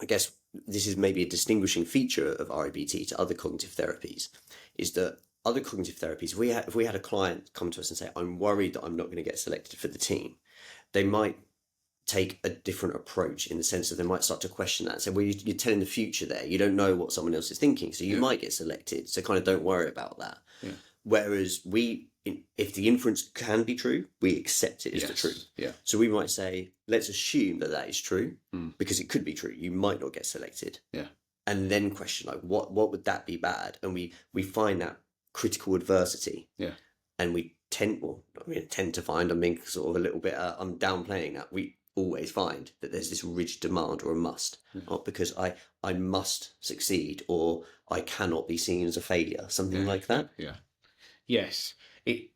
I guess this is maybe a distinguishing feature of REBT to other cognitive therapies, is that other cognitive therapies, if we had a client come to us and say, I'm worried that I'm not going to get selected for the team, they might take a different approach in the sense that they might start to question that and say, well, you're telling the future there. You don't know what someone else is thinking, so you might get selected. So kind of don't worry about that. Yeah. Whereas if the inference can be true, we accept it as the truth. Yeah. So we might say, let's assume that is true, because it could be true. You might not get selected. Yeah. And then question, like, what would that be bad? And we find that critical adversity. Yeah. And we tend to find, I'm being sort of a little bit, I'm downplaying that. We always find that there's this rigid demand or a must, not because I must succeed or I cannot be seen as a failure, something like that. Yeah. Yes. It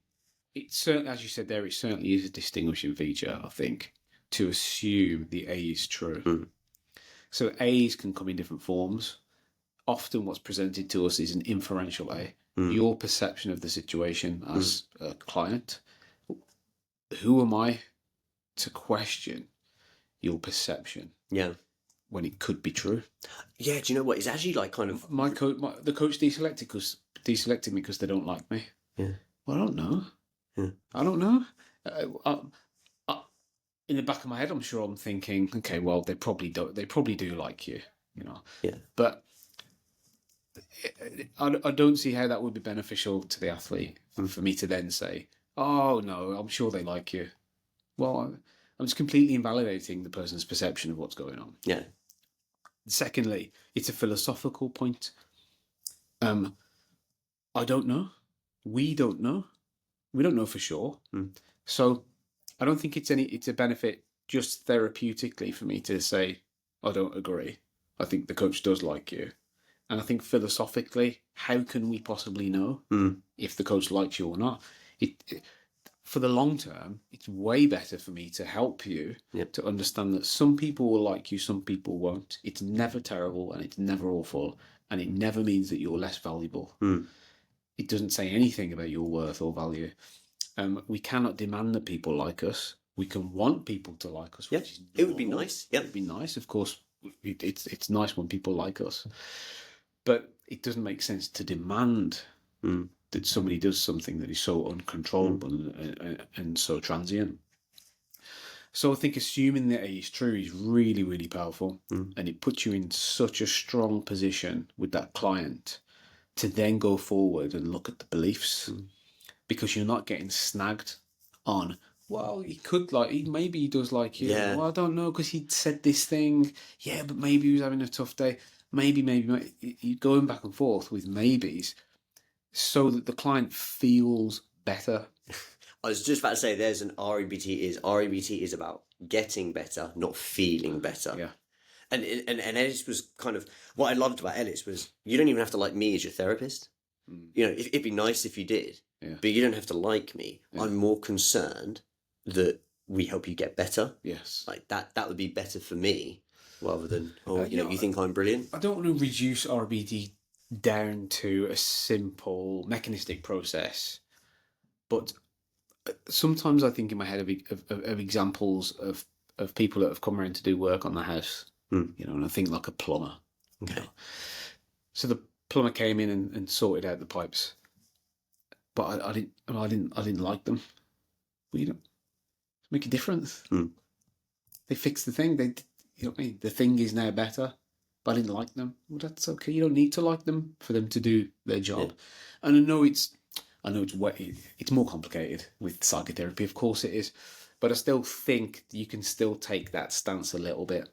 certainly, as you said there, it certainly is a distinguishing feature, I think, to assume the A is true. So A's can come in different forms. Often what's presented to us is an inferential A. Your perception of the situation as a client. Who am I to question your perception? Yeah. When it could be true. Yeah, do you know what? It's actually like kind of... The coach deselected me because they don't like me. Yeah. Well, I don't know. Yeah. I don't know. In the back of my head, I'm sure I'm thinking, okay, well, they probably do like you, you know. Yeah. But I don't see how that would be beneficial to the athlete for me to then say, oh, no, I'm sure they like you. Well, I'm just completely invalidating the person's perception of what's going on. Yeah. Secondly, it's a philosophical point. I don't know. We don't know. We don't know for sure. So I don't think it's a benefit just therapeutically for me to say, I don't agree. I think the coach does like you. And I think philosophically, how can we possibly know if the coach likes you or not? For the long term, it's way better for me to help you to understand that some people will like you, some people won't. It's never terrible and it's never awful, and it never means that you're less valuable. It doesn't say anything about your worth or value. We cannot demand that people like us. We can want people to like us. Yeah, it would be nice. Yeah, it would be nice. Of course, it's nice when people like us. But it doesn't make sense to demand that somebody does something that is so uncontrollable and so transient. So I think assuming that A is true is really, really powerful. And it puts you in such a strong position with that client to then go forward and look at the beliefs, because you're not getting snagged on, well, maybe he does like you. Yeah. Well, I don't know, because he said this thing. Yeah, but maybe he was having a tough day. Maybe. You're going back and forth with maybes so that the client feels better. I was just about to say, there's an REBT is about getting better, not feeling better. Yeah. And Ellis was kind of, what I loved about Ellis was, you don't even have to like me as your therapist. You know, it'd be nice if you did, but you don't have to like me. Yeah. I'm more concerned that we help you get better. Yes. Like that would be better for me, rather than, you think I'm brilliant. I don't want to reduce RBD down to a simple mechanistic process, but sometimes I think in my head of examples of people that have come around to do work on the house, and I think like a plumber. Okay. So the plumber came in and sorted out the pipes, but I didn't like them. Well, you don't make a difference. They fixed the thing. You know what I mean? The thing is now better, but I didn't like them. Well, that's okay. You don't need to like them for them to do their job. Yeah. And I know it's more complicated with psychotherapy. Of course it is, but I still think you can still take that stance a little bit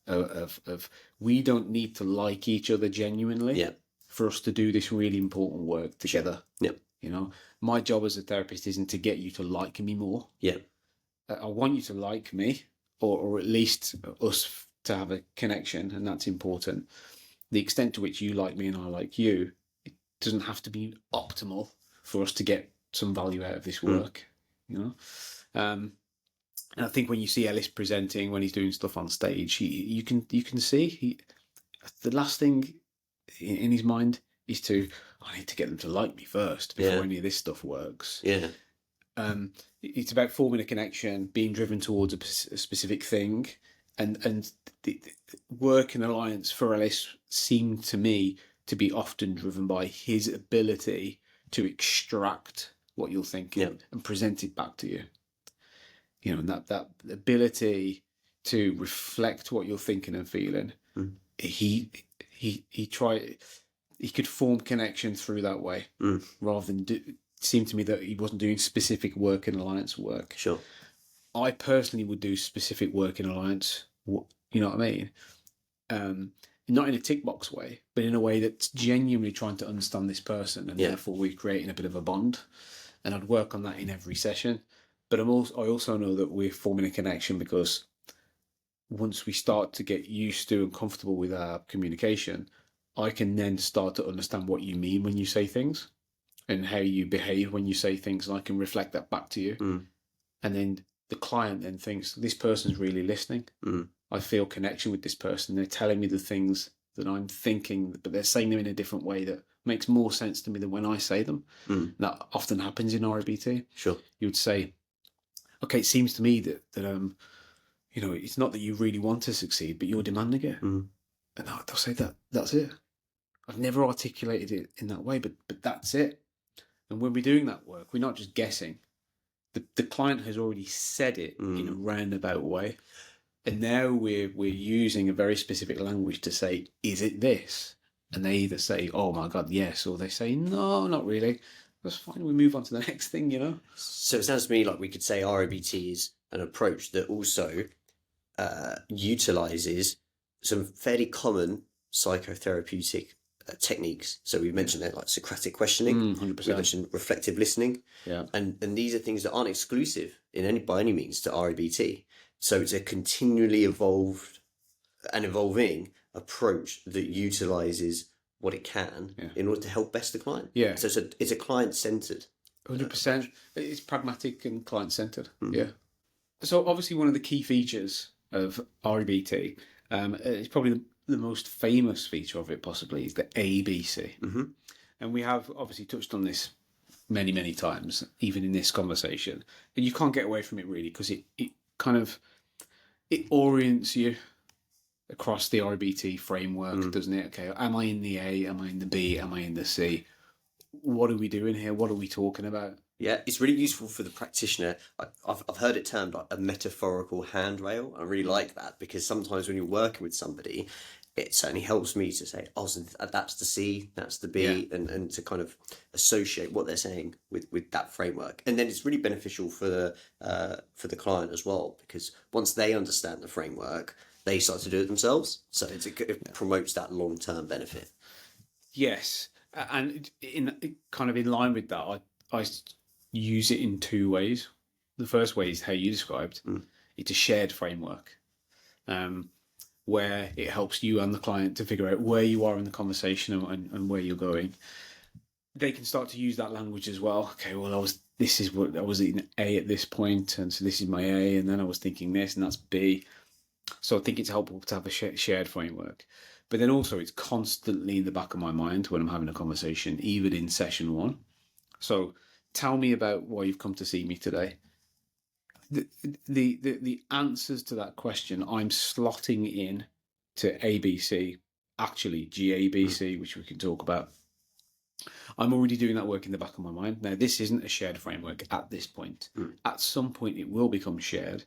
of we don't need to like each other genuinely for us to do this really important work together. Yeah. You know, my job as a therapist isn't to get you to like me more. Yeah. I want you to like me, or at least us to have a connection, and that's important. The extent to which you like me and I like you, it doesn't have to be optimal for us to get some value out of this work, you know. And I think when you see Ellis presenting, when he's doing stuff on stage, you can see the last thing in his mind is I need to get them to like me first before any of this stuff works. Yeah. It's about forming a connection, being driven towards a specific thing, and the work in alliance for Ellis seemed to me to be often driven by his ability to extract what you're thinking and present it back to you. You know, and that ability to reflect what you're thinking and feeling. He could form connection through that way, rather than it seemed to me that he wasn't doing specific work in alliance work. Sure. I personally would do specific work in alliance. You know what I mean? Not in a tick box way, but in a way that's genuinely trying to understand this person, and therefore we're creating a bit of a bond. And I'd work on that in every session. But I also know that we're forming a connection, because once we start to get used to and comfortable with our communication, I can then start to understand what you mean when you say things and how you behave when you say things, and I can reflect that back to you. And then the client then thinks, this person's really listening. I feel connection with this person. They're telling me the things that I'm thinking, but they're saying them in a different way that makes more sense to me than when I say them. That often happens in REBT. Sure. You would say, okay, it seems to me that you know, it's not that you really want to succeed, but you're demanding it. And they'll say that's it. I've never articulated it in that way, but that's it. And when we're doing that work, we're not just guessing. The client has already said it in a roundabout way. And now we're using a very specific language to say, is it this? And they either say, oh my God, yes, or they say, no, not really. That's fine. We move on to the next thing, you know? So it sounds to me like we could say REBT is an approach that also utilizes some fairly common psychotherapeutic techniques. So we mentioned that, like Socratic questioning, 100%. we mentioned reflective listening, and these are things that aren't exclusive by any means to REBT. So it's a continually evolved and evolving approach that utilizes what it can in order to help best the client. So it's a client-centered. 100%. It's pragmatic and client-centered. Yeah. So obviously one of the key features of REBT, it's probably the most famous feature of it possibly, is the ABC. And we have obviously touched on this many, many times, even in this conversation. And you can't get away from it really, because it kind of, it orients you across the REBT framework, doesn't it? Okay, am I in the A? Am I in the B? Am I in the C? What are we doing here? What are we talking about? Yeah, it's really useful for the practitioner. I've heard it termed like a metaphorical handrail. I really like that, because sometimes when you're working with somebody, it certainly helps me to say, oh, so that's the C, that's the B, and to kind of associate what they're saying with that framework. And then it's really beneficial for the client as well, because once they understand the framework, they start to do it themselves. So it promotes that long-term benefit. Yes. And in line with that, I use it in two ways. The first way is how you described. It's a shared framework, where it helps you and the client to figure out where you are in the conversation and where you're going. They can start to use that language as well. Okay, well, I was in A at this point, and so this is my A, and then I was thinking this, and that's B. So I think it's helpful to have a shared framework. But then also it's constantly in the back of my mind when I'm having a conversation, even in session one. So tell me about why you've come to see me today. The answers to that question, I'm slotting in to ABC, actually GABC, which we can talk about. I'm already doing that work in the back of my mind. Now, this isn't a shared framework at this point. At some point, it will become shared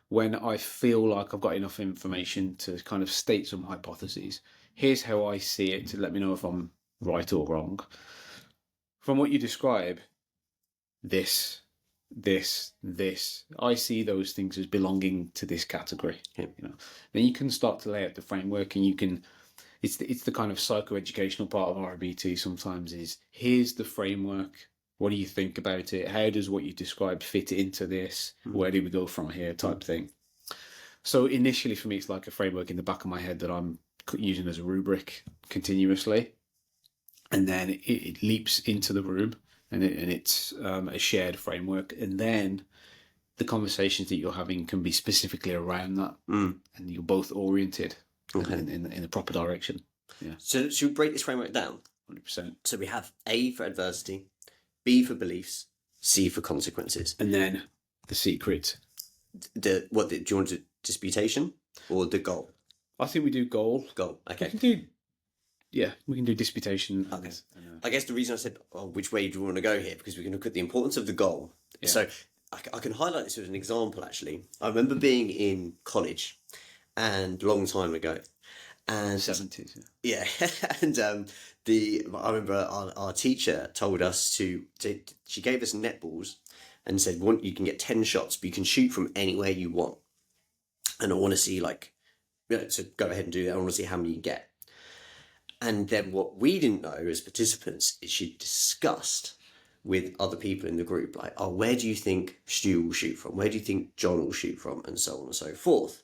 when I feel like I've got enough information to kind of state some hypotheses. Here's how I see it to let me know if I'm right or wrong. From what you describe, this, I see those things as belonging to this category. You know, then you can start to lay out the framework, and you can. It's the kind of psychoeducational part of REBT. Sometimes is, here's the framework. What do you think about it? How does what you described fit into this? Where do we go from here? Type thing. So initially for me, it's like a framework in the back of my head that I'm using as a rubric continuously. And then it leaps into the room, and it's a shared framework. And then the conversations that you're having can be specifically around that. And you're both oriented in the proper direction. Yeah. So should we break this framework down? 100%. So we have A for adversity, B for beliefs, C for consequences. And then the secret. Do you want to disputation or the goal? I think we do goal. Goal. Okay. We can do disputation. Okay. I guess the reason I said, which way do you want to go here? Because we can look at the importance of the goal. Yeah. So I can highlight this as an example, actually. I remember being in college and a long time ago. And 70s. Yeah. And I remember our teacher told us she gave us netballs and said, you can get 10 shots, but you can shoot from anywhere you want. And I want to see so go ahead and do that. I want to see how many you get. And then what we didn't know as participants is she discussed with other people in the group, like, where do you think Stu will shoot from? Where do you think John will shoot from? And so on and so forth.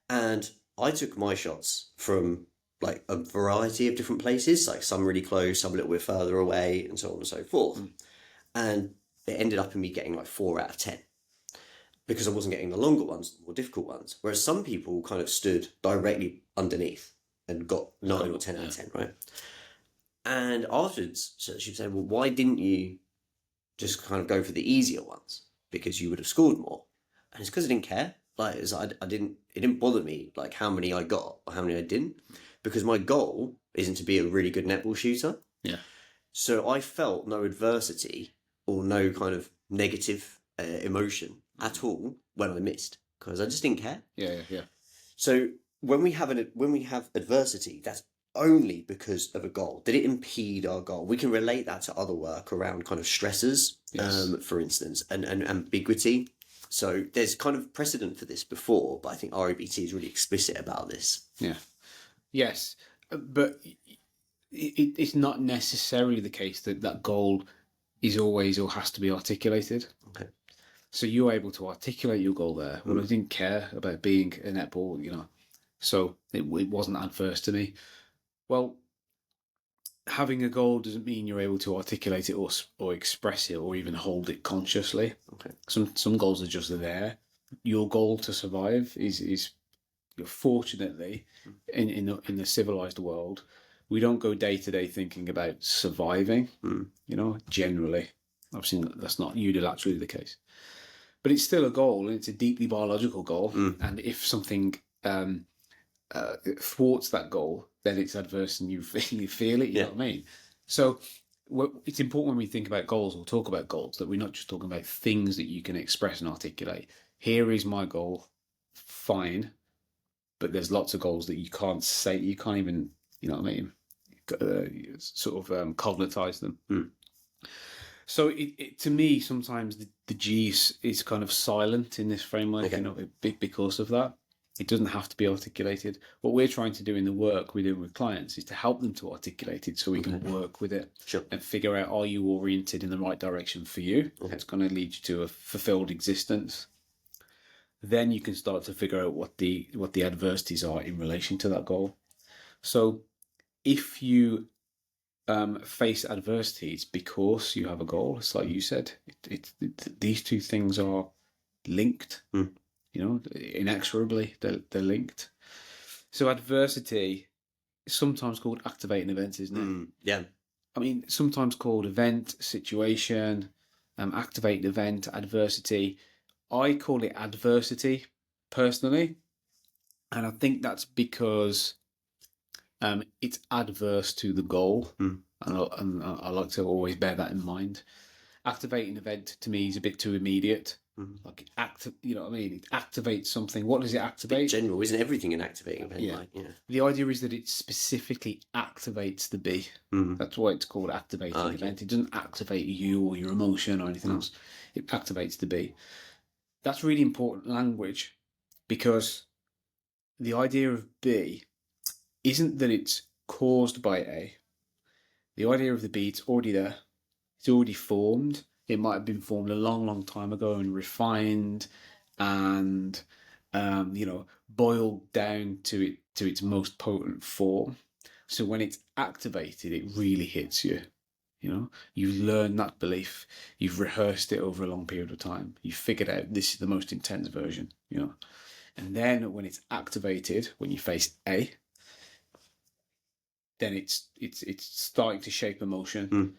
And I took my shots from like a variety of different places, like some really close, some a little bit further away, and so on and so forth. And it ended up in me getting like 4 out of 10 because I wasn't getting the longer ones, the more difficult ones. Whereas some people kind of stood directly underneath and got 9 or 10 out of 10, right? And afterwards, so she'd say, well, why didn't you just kind of go for the easier ones? Because you would have scored more. And it's because I didn't care. Like, it didn't bother me, like, how many I got or how many I didn't. Because my goal isn't to be a really good netball shooter. Yeah. So I felt no adversity or no kind of negative emotion at all when I missed. Because I just didn't care. Yeah. So when we have adversity, that's only because of a goal. Did it impede our goal? We can relate that to other work around kind of stressors, for instance, and ambiguity. So there's kind of precedent for this before, but I think REBT is really explicit about this. Yeah. Yes, but it's not necessarily the case that goal is always or has to be articulated. Okay. So you're able to articulate your goal there. Well, I didn't care about being a netball, so it wasn't adverse to me. Well, having a goal doesn't mean you're able to articulate it or express it or even hold it consciously. Okay. Some goals are just there. Your goal to survive is fortunately in the civilized world, we don't go day to day thinking about surviving. Generally, obviously that's not unilaterally the case, but it's still a goal, and it's a deeply biological goal. And if something thwarts that goal, then it's adverse and you feel it. You know what I mean? So it's important when we think about goals or talk about goals that we're not just talking about things that you can express and articulate. Here is my goal, fine, but there's lots of goals that you can't say, you can't even, cognitize them. So it to me, sometimes the G is kind of silent in this framework, because of that. It doesn't have to be articulated. What we're trying to do in the work we're doing with clients is to help them to articulate it so we can work with it and figure out, are you oriented in the right direction for you? It's going to lead you to a fulfilled existence. Then you can start to figure out what the adversities are in relation to that goal. So if you face adversity, it's because you have a goal. It's like you said, these two things are linked. Inexorably, they're linked. So adversity is sometimes called activating events, isn't it? Yeah. I mean, sometimes called event, situation, activating event, adversity. I call it adversity personally, and I think that's because it's adverse to the goal, and I like to always bear that in mind. Activating event to me is a bit too immediate. Like you know what I mean? It activates something. What does it activate? In general, isn't everything an activating event? Yeah. The idea is that it specifically activates the B. That's why it's called activating event. It doesn't activate you or your emotion or anything else. It activates the B. That's really important language, because the idea of B isn't that it's caused by A. The idea of the B, it's already there. It's already formed. It might have been formed a long, long time ago and refined and, boiled down to its most potent form. So when it's activated, it really hits you. You've learned that belief. You've rehearsed it over a long period of time. You've figured out this is the most intense version, And then when it's activated, when you face A, then it's starting to shape emotion.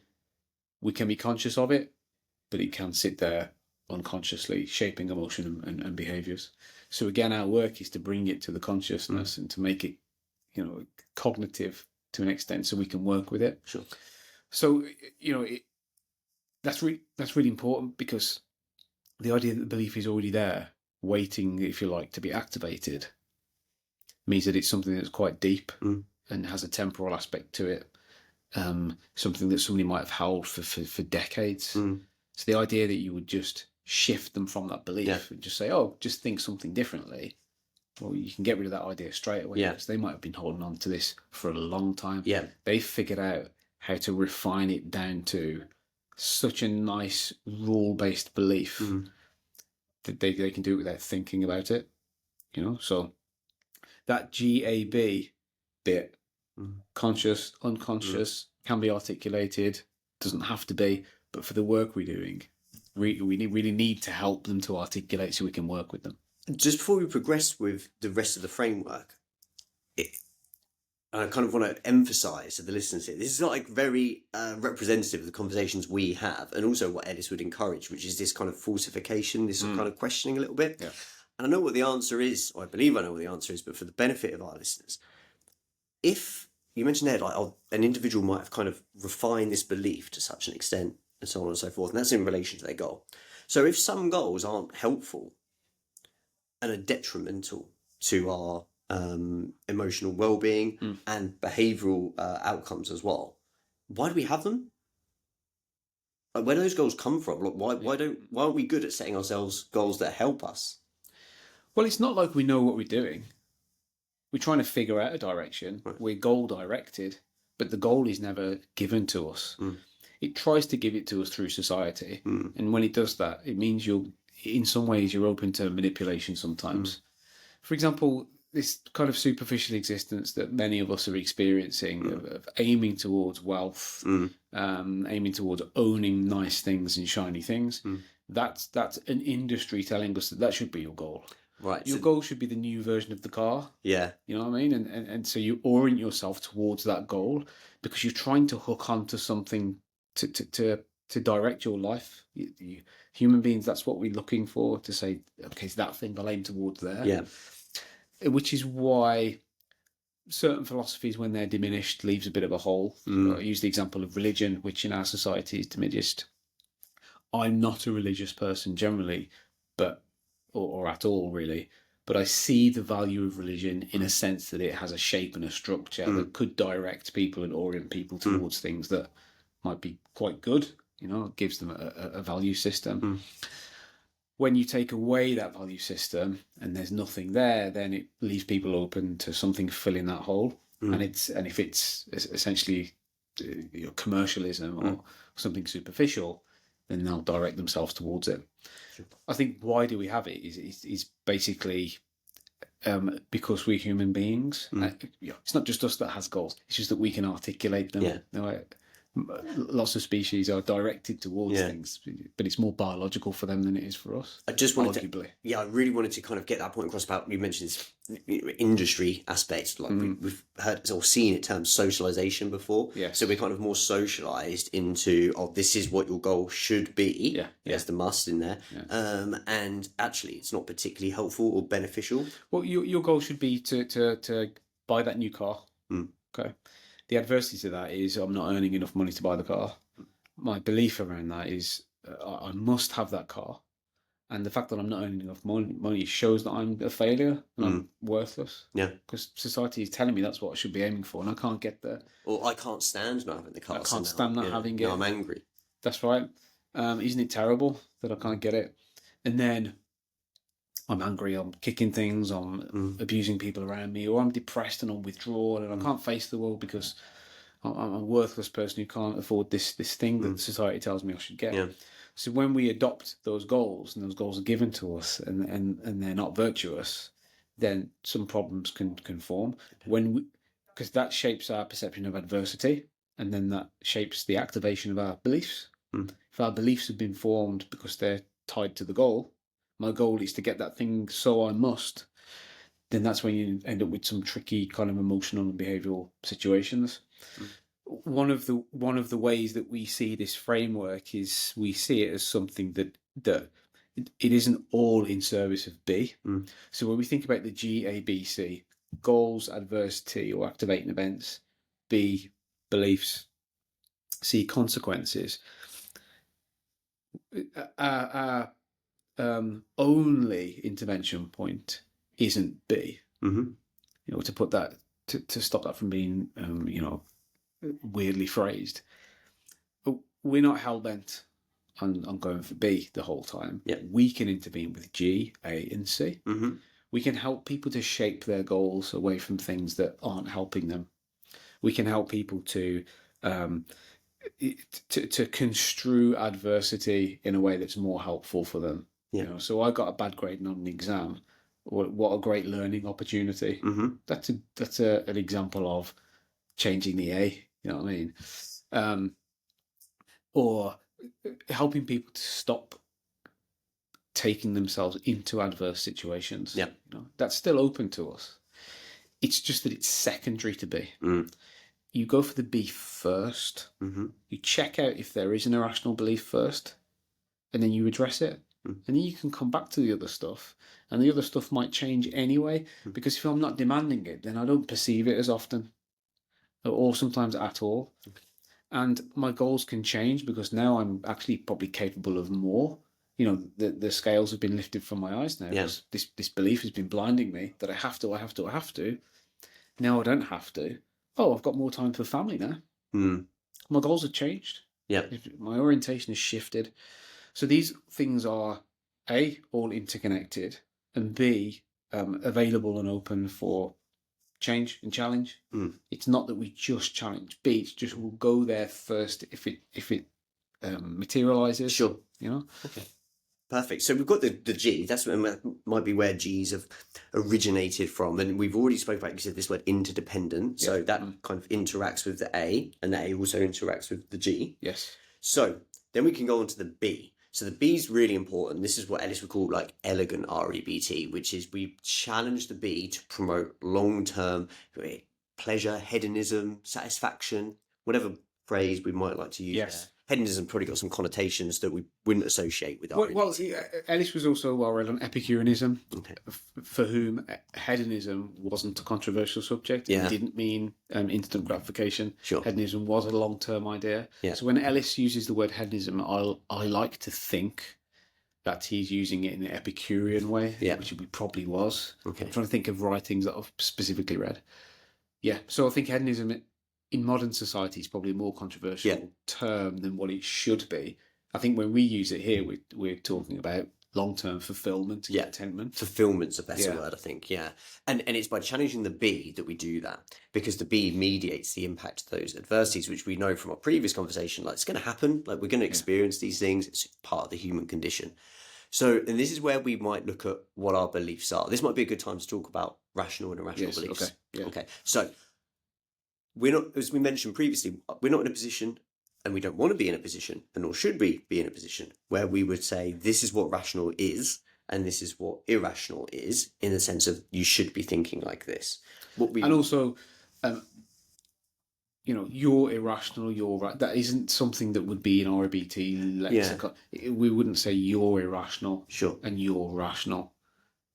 We can be conscious of it, but it can sit there unconsciously shaping emotion and behaviours. So again, our work is to bring it to the consciousness and to make it, cognitive to an extent, so we can work with it. Sure. So that's really important, because the idea that the belief is already there, waiting, if you like, to be activated, means that it's something that's quite deep and has a temporal aspect to it. Something that somebody might have held for decades. So the idea that you would just shift them from that belief and just say, oh, just think something differently, well, you can get rid of that idea straight away, because they might have been holding on to this for a long time. They figured out how to refine it down to such a nice rule-based belief that they can do it without thinking about it. So that GAB bit, conscious, unconscious, can be articulated, doesn't have to be, but for the work we're doing, we really need to help them to articulate so we can work with them. Just before we progress with the rest of the framework, I kind of want to emphasise to the listeners here, this is like very representative of the conversations we have, and also what Ellis would encourage, which is this kind of falsification, this kind of questioning a little bit. Yeah. And I know what the answer is, or I believe I know what the answer is, but for the benefit of our listeners, if you mentioned there, like an individual might have kind of refined this belief to such an extent, and so on and so forth, and that's in relation to their goal. So if some goals aren't helpful and are detrimental to our emotional well-being and behavioural outcomes as well, why do we have them? Like, where do those goals come from? Like, why aren't we good at setting ourselves goals that help us? Well, it's not like we know what we're doing. We're trying to figure out a direction. Right. We're goal directed, but the goal is never given to us. It tries to give it to us through society, and when it does that, it means in some ways you're open to manipulation sometimes. For example, this kind of superficial existence that many of us are experiencing of aiming towards wealth, aiming towards owning nice things and shiny things, that's an industry telling us that should be your goal. Right. Your goal should be the new version of the car. Yeah. You know what I mean? And so you orient yourself towards that goal because you're trying to hook onto something to direct your life. Human beings, that's what we're looking for, to say, okay, it's that thing, I'll aim towards there. Yeah. Which is why certain philosophies, when they're diminished, leaves a bit of a hole. I use the example of religion, which in our society is diminished. I'm not a religious person generally, or at all really, but I see the value of religion in a sense that it has a shape and a structure that could direct people and orient people towards things that might be quite good. It gives them a value system. When you take away that value system and there's nothing there, then it leaves people open to something filling that hole. And if it's essentially commercialism or something superficial, then they'll direct themselves towards it. Sure. I think why do we have it is basically because we're human beings. It's not just us that has goals. It's just that we can articulate them. Yeah. Lots of species are directed towards things, but it's more biological for them than it is for us. I just wanted I really wanted to kind of get that point across about, you mentioned this industry aspect, like we've heard or seen it termed socialization before. So we're kind of more socialized into, this is what your goal should be. There's the must in there. And actually it's not particularly helpful or beneficial. Well, your goal should be to buy that new car. Okay. The adversity to that is I'm not earning enough money to buy the car. My belief around that is I must have that car. And the fact that I'm not earning enough money shows that I'm a failure and I'm worthless. Yeah. Because society is telling me that's what I should be aiming for, and I can't get there. Or I can't stand not having the car. I can't stand not having it. Now I'm angry. That's right. Isn't it terrible that I can't get it? And then I'm angry, I'm kicking things, I'm abusing people around me, or I'm depressed and I'm withdrawn and I can't face the world because I'm a worthless person who can't afford this thing that society tells me I should get. So when we adopt those goals, and those goals are given to us, and they're not virtuous, then some problems can form. Because that shapes our perception of adversity, and then that shapes the activation of our beliefs. If our beliefs have been formed because they're tied to the goal, my goal is to get that thing, so I must, then that's when you end up with some tricky kind of emotional and behavioural situations. One of the ways that we see this framework is we see it as something that it isn't all in service of B. Mm. So when we think about the GABC, goals, adversity, or activating events, B, beliefs, C, consequences, our only intervention point isn't B. Mm-hmm. You know, to put that, to stop that from being, weirdly phrased. We're not hell-bent on going for B the whole time. Yeah. We can intervene with G, A, and C. Mm-hmm. We can help people to shape their goals away from things that aren't helping them. We can help people to construe adversity in a way that's more helpful for them. Yeah. You know, so I got a bad grade on an exam. What a great learning opportunity. Mm-hmm. That's an example of changing the A. You know what I mean? Or helping people to stop taking themselves into adverse situations. Yeah. You know, that's still open to us. It's just that it's secondary to B. Mm. You go for the B first. Mm-hmm. You check out if there is an irrational belief first, and then you address it. Mm. And then you can come back to the other stuff. And the other stuff might change anyway, because if I'm not demanding it, then I don't perceive it as often, or sometimes at all. Okay. And my goals can change because now I'm actually probably capable of more. You know, the scales have been lifted from my eyes now. Yeah. This belief has been blinding me that I have to. Now I don't have to. Oh, I've got more time for family now. Mm. My goals have changed. Yeah. My orientation has shifted. So these things are A, all interconnected, and B, available and open for change and challenge. Mm. It's not that we just challenge B, it's just we'll go there first if it materializes. Sure. You know? Okay. Perfect. So we've got the G. That might be where G's have originated from, and we've already spoke about. You said this word interdependent. So that kind of interacts with the A, and the A also interacts with the G. Yes. So then we can go on to the B. So the B is really important. This is what Ellis would call like elegant REBT, which is we challenge the B to promote long-term pleasure, hedonism, satisfaction, whatever phrase we might like to use. Yes. There. Hedonism probably got some connotations that we wouldn't associate with REBT. Well, Ellis was also well read on Epicureanism, Okay. For whom hedonism wasn't a controversial subject. Yeah. It didn't mean instant gratification. Sure. Hedonism was a long-term idea. Yeah. So when Ellis uses the word hedonism, I like to think that he's using it in an Epicurean way, Yeah. which he probably was. Okay. I'm trying to think of writings that I've specifically read. Yeah, so I think hedonism in modern society is probably a more controversial term than what it should be. I think when we use it here, we're talking about long-term fulfillment and contentment. Fulfillment's a better word, I think, And it's by challenging the B that we do that, because the B mediates the impact of those adversities, which we know from our previous conversation, like it's going to happen, like we're going to experience these things, it's part of the human condition. So, and this is where we might look at what our beliefs are. This might be a good time to talk about rational and irrational beliefs. Okay. Yeah. Okay. So we're not, as we mentioned previously, we're not in a position, and we don't want to be in a position, and nor should we be in a position where we would say this is what rational is and this is what irrational is, in the sense of you should be thinking like this. And also, you're irrational, you're right. That isn't something that would be in REBT lexicon. We wouldn't say you're irrational and you're rational.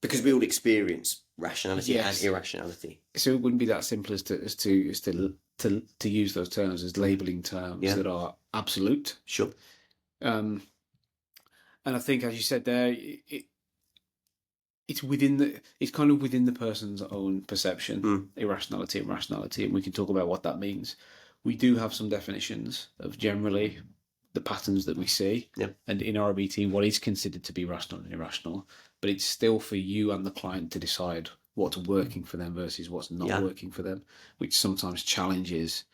Because we all experience rationality and irrationality. So it wouldn't be that simple as to use those terms as labeling terms that are absolute. Sure. And I think, as you said there, it's kind of within the person's own perception, irrationality and rationality, and we can talk about what that means. We do have some definitions of generally the patterns that we see, and in REBT, what is considered to be rational and irrational, but it's still for you and the client to decide what's working for them versus what's not working for them, which sometimes challenges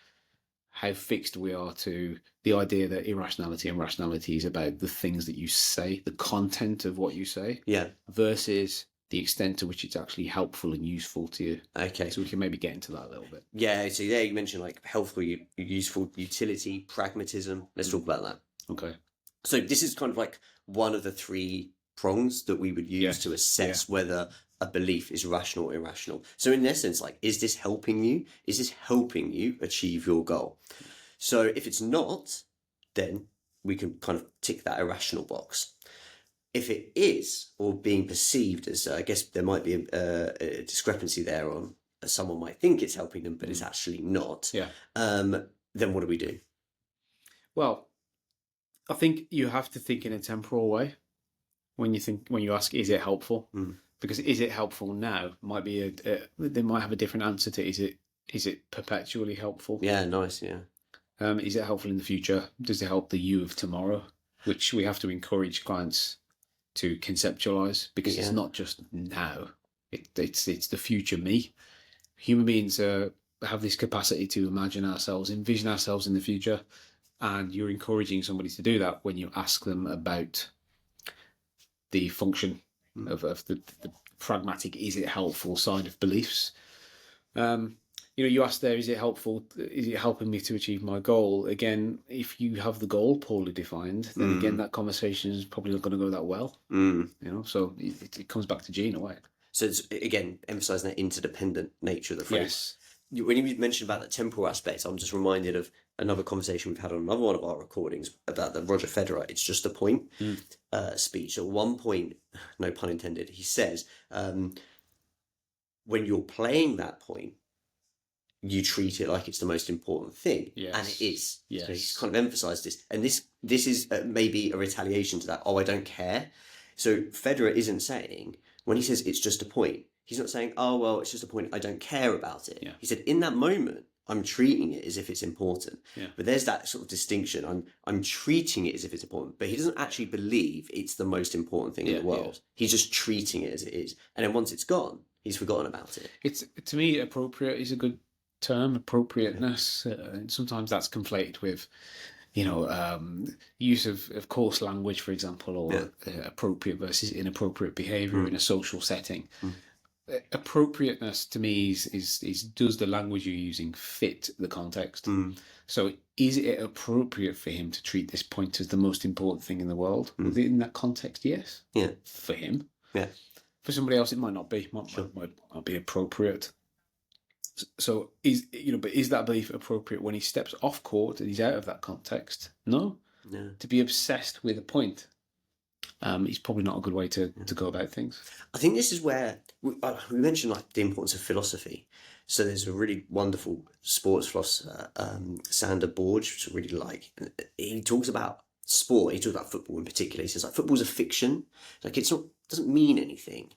how fixed we are to the idea that irrationality and rationality is about the things that you say, the content of what you say, versus the extent to which it's actually helpful and useful to you. Okay. So we can maybe get into that a little bit. Yeah, so there you mentioned like helpful, useful, utility, pragmatism. Let's talk about that. Okay. So this is kind of like one of the three prongs that we would use to assess whether a belief is rational or irrational. So in essence, like, is this helping you? Is this helping you achieve your goal? So if it's not, then we can kind of tick that irrational box. if it is, or being perceived as, I guess there might be a discrepancy there on someone might think it's helping them, but it's actually not. Yeah. Then what do we do? Well, I think you have to think in a temporal way when you ask, is it helpful? Because is it helpful now might be they might have a different answer to is it perpetually helpful? Yeah, nice. Yeah. Is it helpful in the future? Does it help the you of tomorrow? Which we have to encourage clients to conceptualize, because it's not just now. It's the future me. Human beings have this capacity to imagine ourselves, envision ourselves in the future, and you're encouraging somebody to do that when you ask them about the function of the pragmatic, is it helpful side of beliefs. You asked there, is it helpful? Is it helping me to achieve my goal? Again, if you have the goal poorly defined, then again, that conversation is probably not going to go that well. So it comes back to G in a way. So it's, again, emphasising that interdependent nature of the phrase. Yes. When you mentioned about the temporal aspect, I'm just reminded of another conversation we've had on another one of our recordings about the Roger Federer, it's just a point speech. At one point, no pun intended, he says, when you're playing that point, you treat it like it's the most important thing. Yes. And it is. Yes. So he's kind of emphasised this. And this is maybe a retaliation to that, I don't care. So Federer isn't saying, when he says it's just a point, he's not saying, oh, well, it's just a point, I don't care about it. Yeah. He said, in that moment, I'm treating it as if it's important. Yeah. But there's that sort of distinction. I'm treating it as if it's important, but he doesn't actually believe it's the most important thing in the world. Yeah. He's just treating it as it is. And then once it's gone, he's forgotten about it. It's, to me, appropriate is a good term, appropriateness. And sometimes that's conflated with, use of coarse language, for example, or appropriate versus inappropriate behaviour in a social setting. Appropriateness to me is does the language you're using fit the context? So is it appropriate for him to treat this point as the most important thing in the world? In that context, yes. Yeah. For him. Yeah. For somebody else, it might not be. Might not be appropriate. So is that belief appropriate when he steps off court and he's out of that context? No. To be obsessed with a point is probably not a good way to go about things. I think this is where we mentioned like the importance of philosophy. So there's a really wonderful sports philosopher, Sander Borge, which I really like. He talks about sport. He talks about football in particular. He says like football's a fiction. Like doesn't mean anything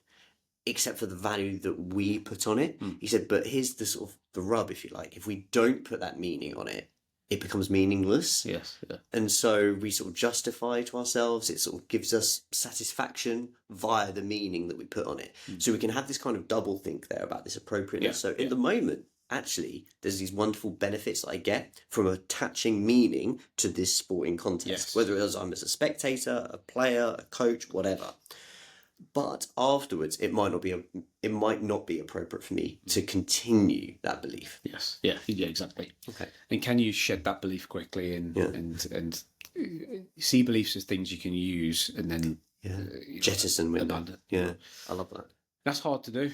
except for the value that we put on it. He said, but here's the sort of the rub, if you like. If we don't put that meaning on it, it becomes meaningless. Yes. Yeah. And so we sort of justify to ourselves, it sort of gives us satisfaction via the meaning that we put on it. So we can have this kind of double think there about this appropriateness. So at the moment, actually, there's these wonderful benefits that I get from attaching meaning to this sporting context, whether I'm as a spectator, a player, a coach, whatever. But afterwards, it might not be appropriate for me to continue that belief. Yes. Yeah. Yeah. Exactly. Okay. And can you shed that belief quickly and see beliefs as things you can use and then jettison with abandon? Yeah, I love that. That's hard to do.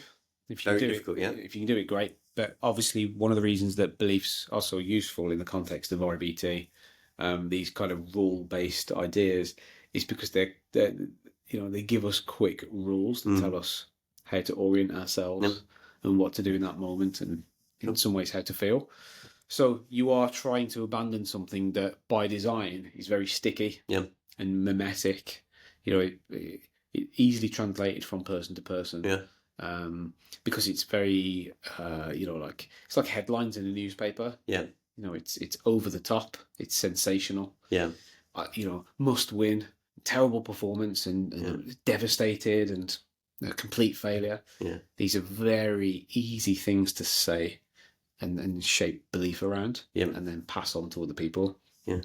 If you Very difficult. If you can do it, great. But obviously, one of the reasons that beliefs are so useful in the context of REBT, these kind of rule-based ideas, is because they give us quick rules that tell us how to orient ourselves and what to do in that moment and in some ways how to feel. So you are trying to abandon something that by design is very sticky and mimetic. It easily translated from person to person. Yeah. Because it's very, it's like headlines in a newspaper. Yeah. It's over the top. It's sensational. Yeah. Must win. Terrible performance and devastated and a complete failure. Yeah. These are very easy things to say and shape belief around and then pass on to other people. Yeah.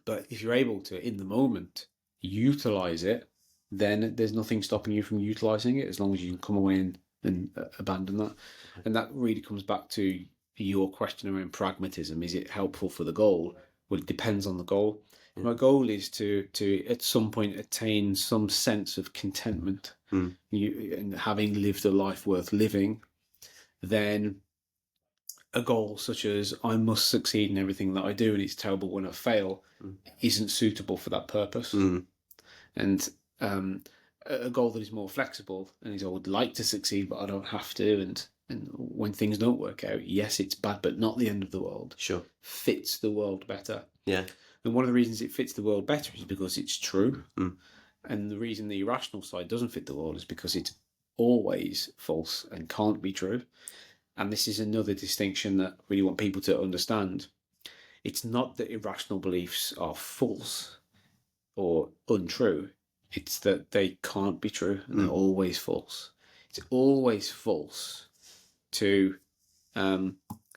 But if you're able to, in the moment, utilize it, then there's nothing stopping you from utilizing it as long as you can come away and abandon that. Okay. And that really comes back to your question around pragmatism. Is it helpful for the goal? Well, it depends on the goal. My goal is to at some point attain some sense of contentment and having lived a life worth living. Then a goal such as I must succeed in everything that I do and it's terrible when I fail isn't suitable for that purpose. And a goal that is more flexible, and is I would like to succeed, but I don't have to. And when things don't work out, yes, it's bad, but not the end of the world. Sure. Fits the world better. Yeah. And one of the reasons it fits the world better is because it's true. And the reason the irrational side doesn't fit the world is because it's always false and can't be true. And this is another distinction that I really want people to understand. It's not that irrational beliefs are false or untrue. It's that they can't be true, and they're always false. It's always false to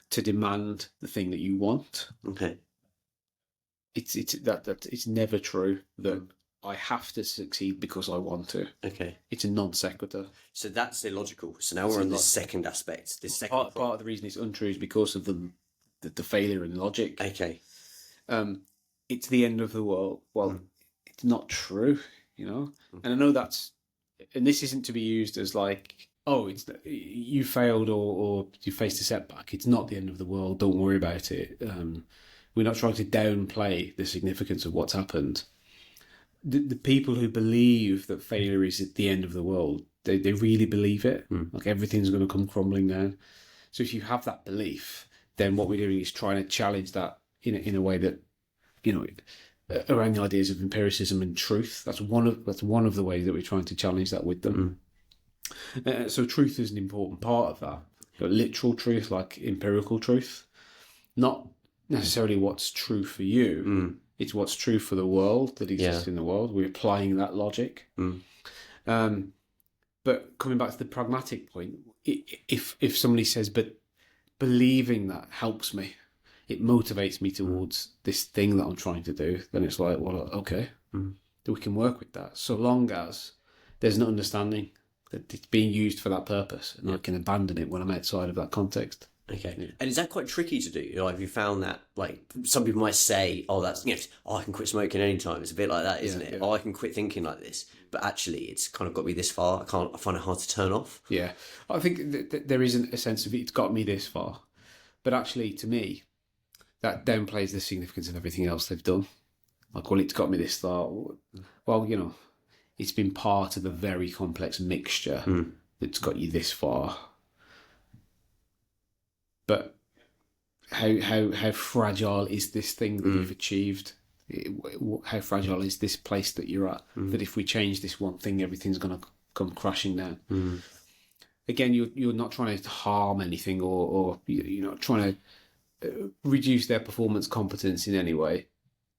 demand the thing that you want. Okay. It's never true that I have to succeed because I want to. Okay. It's a non sequitur. So that's illogical. So now we're on the second aspect. This second part of the reason it's untrue is because of the failure in logic. Okay. It's the end of the world. Well, it's not true, you know. And I know and this isn't to be used as like, oh, it's you failed or you faced a setback. It's not the end of the world. Don't worry about it. We're not trying to downplay the significance of what's happened. The people who believe that failure is at the end of the world, they really believe it. Like everything's going to come crumbling down. So if you have that belief, then what we're doing is trying to challenge that in a way that, you know, around the ideas of empiricism and truth. That's one of the ways that we're trying to challenge that with them. So truth is an important part of that. But literal truth, like empirical truth, not necessarily what's true for you. It's what's true for the world that exists in the world. We're applying that logic. But coming back to the pragmatic point, if somebody says, but believing that helps me, it motivates me towards this thing that I'm trying to do, then it's like, well, okay, we can work with that. So long as there's an understanding that it's being used for that purpose, and I can abandon it when I'm outside of that context. Okay. Yeah. And is that quite tricky to do? Have you found that, like, some people might say, oh, that's, I can quit smoking anytime. It's a bit like that, isn't it? Yeah. Oh, I can quit thinking like this. But actually, it's kind of got me this far. I find it hard to turn off. Yeah. I think there isn't a sense of it's got me this far. But actually, to me, that downplays the significance of everything else they've done. Like, well, it's got me this far. Well, it's been part of a very complex mixture that's got you this far. But how fragile is this thing that you've achieved? How fragile is this place that you're at? That if we change this one thing, everything's going to come crashing down. Again, you're not trying to harm anything, or you're not trying to reduce their performance competence in any way,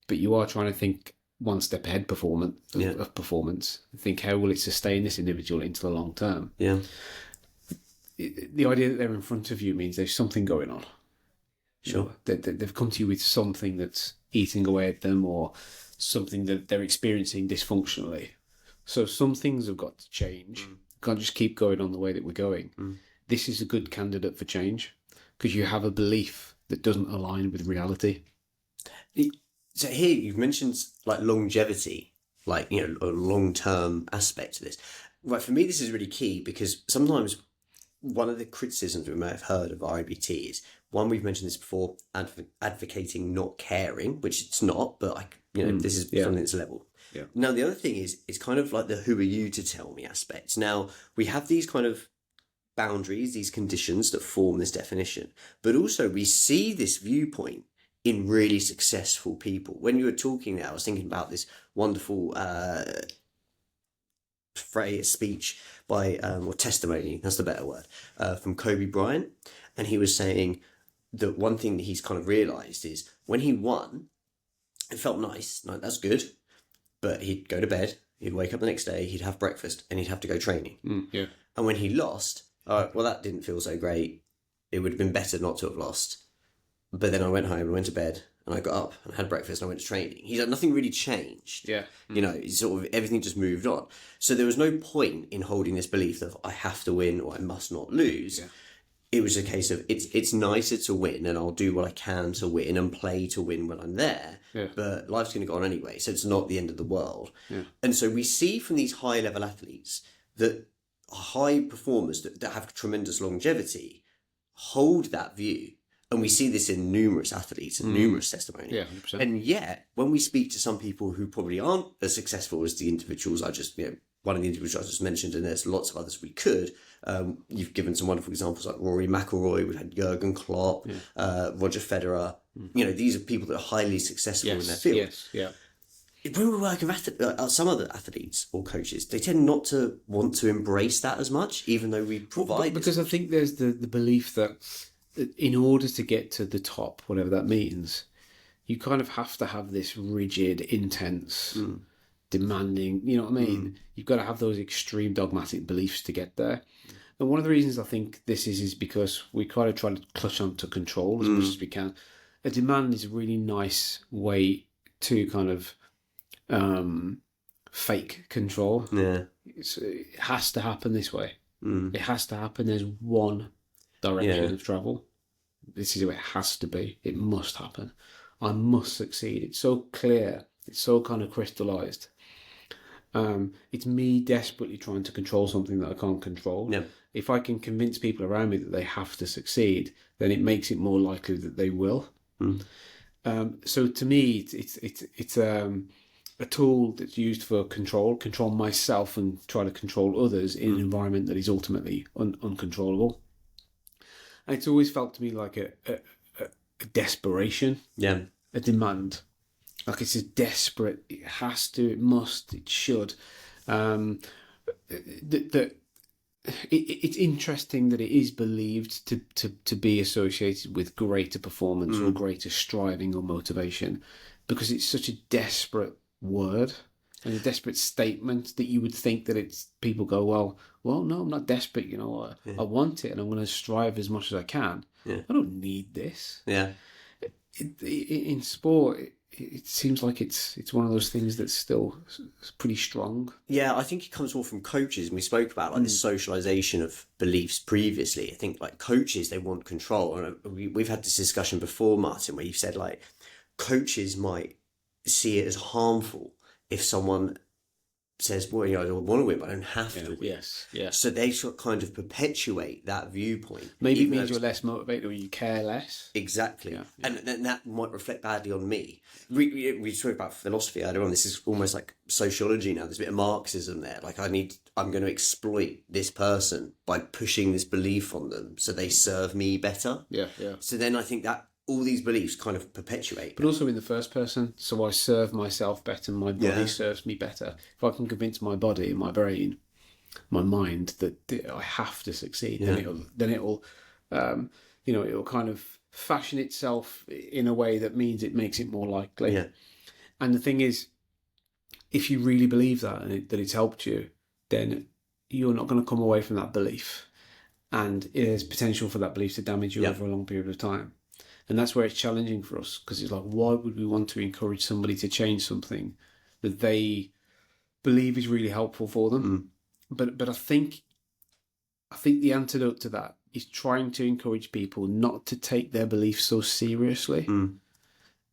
but you are trying to think one step ahead of performance. Think, how will it sustain this individual into the long term? Yeah. The idea that they're in front of you means there's something going on. Sure. They've come to you with something that's eating away at them, or something that they're experiencing dysfunctionally. So some things have got to change. Can't just keep going on the way that we're going. This is a good candidate for change because you have a belief that doesn't align with reality. So here you've mentioned like longevity, like, a long-term aspect to this. Right, for me, this is really key because sometimes one of the criticisms we may have heard of REBT is, one, we've mentioned this before, advocating not caring, which it's not, but this is something that's level. Yeah. Now, the other thing is, it's kind of like the who are you to tell me aspect. Now, we have these kind of boundaries, these conditions that form this definition, but also we see this viewpoint in really successful people. When you were talking there, I was thinking about this wonderful speech by, or testimony, that's the better word, from Kobe Bryant. And he was saying that one thing that he's kind of realised is when he won, it felt nice, like that's good, but he'd go to bed, he'd wake up the next day, he'd have breakfast, and he'd have to go training. And when he lost, well, that didn't feel so great. It would have been better not to have lost. But then I went home and went to bed, and I got up and had breakfast and I went to training. He's like, nothing really changed. Yeah. Sort of everything just moved on. So there was no point in holding this belief that I have to win or I must not lose. Yeah. It was a case of it's nicer to win, and I'll do what I can to win and play to win when I'm there. Yeah. But life's going to go on anyway, so it's not the end of the world. Yeah. And so we see from these high level athletes that high performers that have tremendous longevity hold that view. And we see this in numerous athletes and numerous testimonies. Yeah, 100%. And yet, when we speak to some people who probably aren't as successful as the individuals I just one of the individuals I just mentioned, and there's lots of others we could. You've given some wonderful examples like Rory McIlroy. We've had Jurgen Klopp, Roger Federer. These are people that are highly successful in their field. Yes, yeah. When we're working with some other athletes or coaches, they tend not to want to embrace that as much, even though we provide. Because I think there's the belief that in order to get to the top, whatever that means, you kind of have to have this rigid, intense, demanding, you know what I mean? You've got to have those extreme dogmatic beliefs to get there. And one of the reasons I think this is because we kind of try to clutch on to control as much as we can. A demand is a really nice way to kind of fake control. Yeah. It has to happen this way. It has to happen. There's one direction of travel. This is the way it has to be. It must happen. I must succeed. It's so clear. It's so kind of crystallized. It's me desperately trying to control something that I can't control. Yeah. If I can convince people around me that they have to succeed, then it makes it more likely that they will. So to me, it's a tool that's used for control myself and try to control others in an environment that is ultimately uncontrollable. And it's always felt to me like a desperation, a demand. Like it's a desperate, it has to, it must, it should. It's interesting that it is believed to be associated with greater performance or greater striving or motivation, because it's such a desperate word and a desperate statement that you would think that it's people go, well, no, I'm not desperate. You know, I want it and I'm going to strive as much as I can. I don't need this. In sport, it seems like it's one of those things that's still pretty strong. Yeah, I think it comes more from coaches. And we spoke about like the socialization of beliefs previously. I think like coaches, they want control. And we've had this discussion before, Martin, where you said like coaches might see it as harmful if someone says, well, I don't want to win, but I don't have to win. Yes. So they sort of kind of perpetuate that viewpoint. Maybe it means you're less motivated or you care less. Exactly. And then that might reflect badly on me. We spoke about philosophy earlier on. This is almost like sociology now. There's a bit of Marxism there. Like I'm going to exploit this person by pushing this belief on them so they serve me better. Yeah. So then I think that all these beliefs kind of perpetuate. But also in the first person, so I serve myself better, my body serves me better. If I can convince my body, my brain, my mind that I have to succeed, then it'll it'll kind of fashion itself in a way that means it makes it more likely. And the thing is, if you really believe that and that it's helped you, then you're not going to come away from that belief, and there's potential for that belief to damage you over a long period of time. And that's where it's challenging for us, because it's like, why would we want to encourage somebody to change something that they believe is really helpful for them? But I think the antidote to that is trying to encourage people not to take their beliefs so seriously,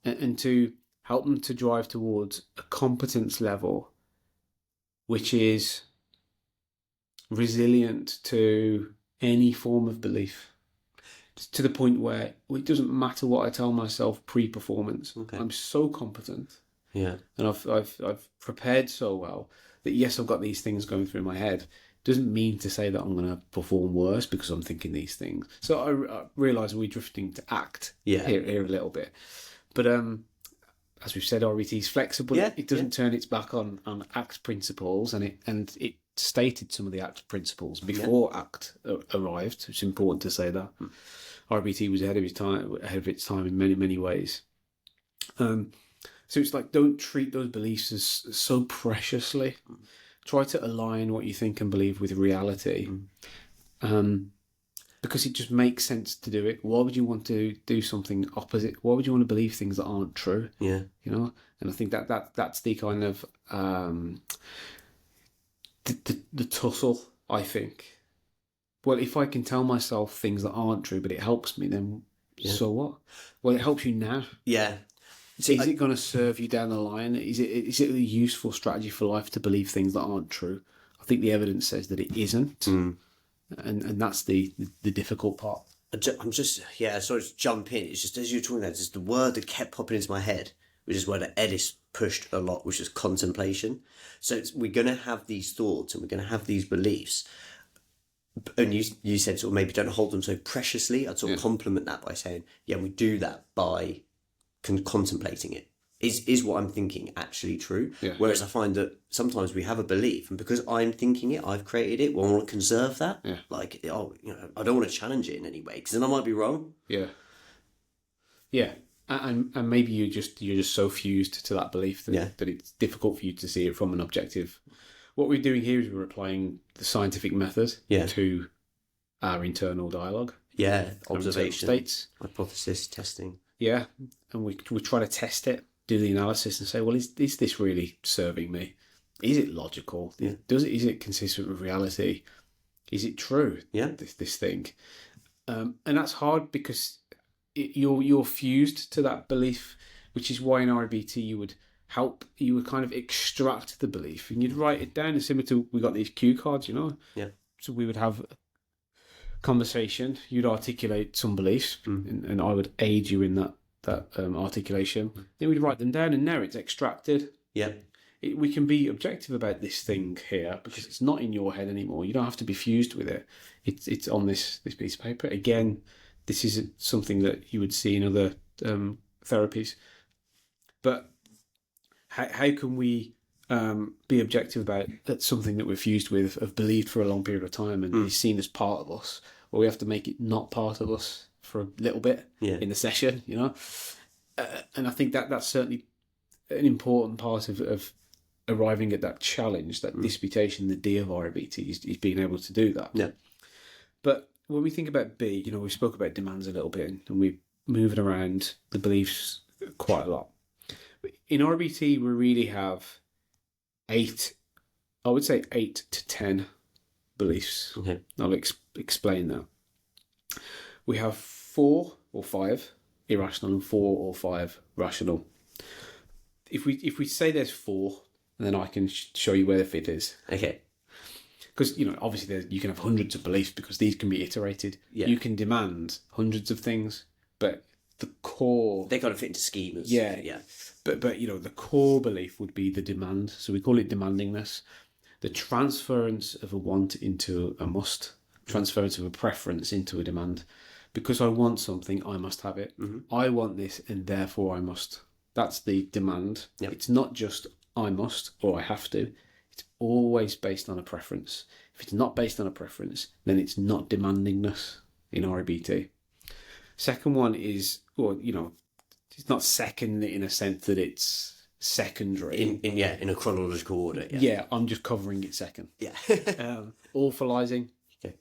and to help them to drive towards a competence level which is resilient to any form of belief. To the point where it doesn't matter what I tell myself pre-performance. I'm so competent, and I've prepared so well that yes, I've got these things going through my head. Doesn't mean to say that I'm going to perform worse because I'm thinking these things. So I realise we're drifting to act here a little bit, but as we've said, RET is flexible. It doesn't turn its back on ACT principles, and it stated some of the ACT principles before ACT arrived. It's important to say that. RBT was ahead of its time in many ways. So it's like, don't treat those beliefs as so preciously. Try to align what you think and believe with reality, because it just makes sense to do it. Why would you want to do something opposite? Why would you want to believe things that aren't true? And I think that's the kind of the tussle, I think. Well, if I can tell myself things that aren't true, but it helps me, then so what? Well, it helps you now. Is it going to serve you down the line? Is it a useful strategy for life to believe things that aren't true? I think the evidence says that it isn't, and that's the difficult part. I'm just sorry to jump in. It's just as you're talking about, just the word that kept popping into my head which is where the Ellis pushed a lot, which is contemplation. So we're going to have these thoughts and we're going to have these beliefs. And you said sort of maybe don't hold them so preciously. I'd sort of complement that by saying, yeah, we do that by contemplating it. Is what I'm thinking actually true? Yeah. Whereas I find that sometimes we have a belief, and because I'm thinking it, I've created it. Well, I want to conserve that. Yeah. Like, I don't want to challenge it in any way because then I might be wrong. Yeah. Yeah. And maybe you're just so fused to that belief that it's difficult for you to see it from an objective. What we're doing here is we're applying the scientific method to our internal dialogue. Yeah, observation, states, hypothesis testing. Yeah, and we try to test it, do the analysis, and say, well, is this really serving me? Is it logical? Yeah. Is it consistent with reality? Is it true? Yeah, this thing, and that's hard because you're fused to that belief, which is why in REBT you would kind of extract the belief and you'd write it down. It's similar to, we got these cue cards, Yeah. So we would have a conversation, you'd articulate some beliefs, and I would aid you in that articulation. Then we'd write them down, and now it's extracted. Yeah. We can be objective about this thing here because it's not in your head anymore. You don't have to be fused with it. It's on this piece of paper. Again, this isn't something that you would see in other therapies. But how can we be objective about something that we're fused with, have believed for a long period of time, and is seen as part of us, or we have to make it not part of us for a little bit in the session, and I think that's certainly an important part of arriving at that challenge, that disputation. The D of REBT is being able to do that. Yeah. But when we think about B, we spoke about demands a little bit, and we moved around the beliefs quite a lot. In REBT, we really have 8 to 10 beliefs. Okay. I'll explain that. We have 4 or 5 irrational and 4 or 5 rational. If we say there's 4, then I can show you where the fit is. Okay. Because obviously you can have hundreds of beliefs because these can be iterated. Yeah. You can demand hundreds of things, but the core, they kind of fit into schemas. Yeah. But the core belief would be the demand. So we call it demandingness. The transference of a want into a must. Transference of a preference into a demand. Because I want something, I must have it. Mm-hmm. I want this, and therefore I must. That's the demand. Yep. It's not just I must or I have to. It's always based on a preference. If it's not based on a preference, then it's not demandingness in REBT. Second one is, it's not second in a sense that it's secondary. In a chronological order. Yeah, I'm just covering it second. Yeah. Awfulizing. Okay.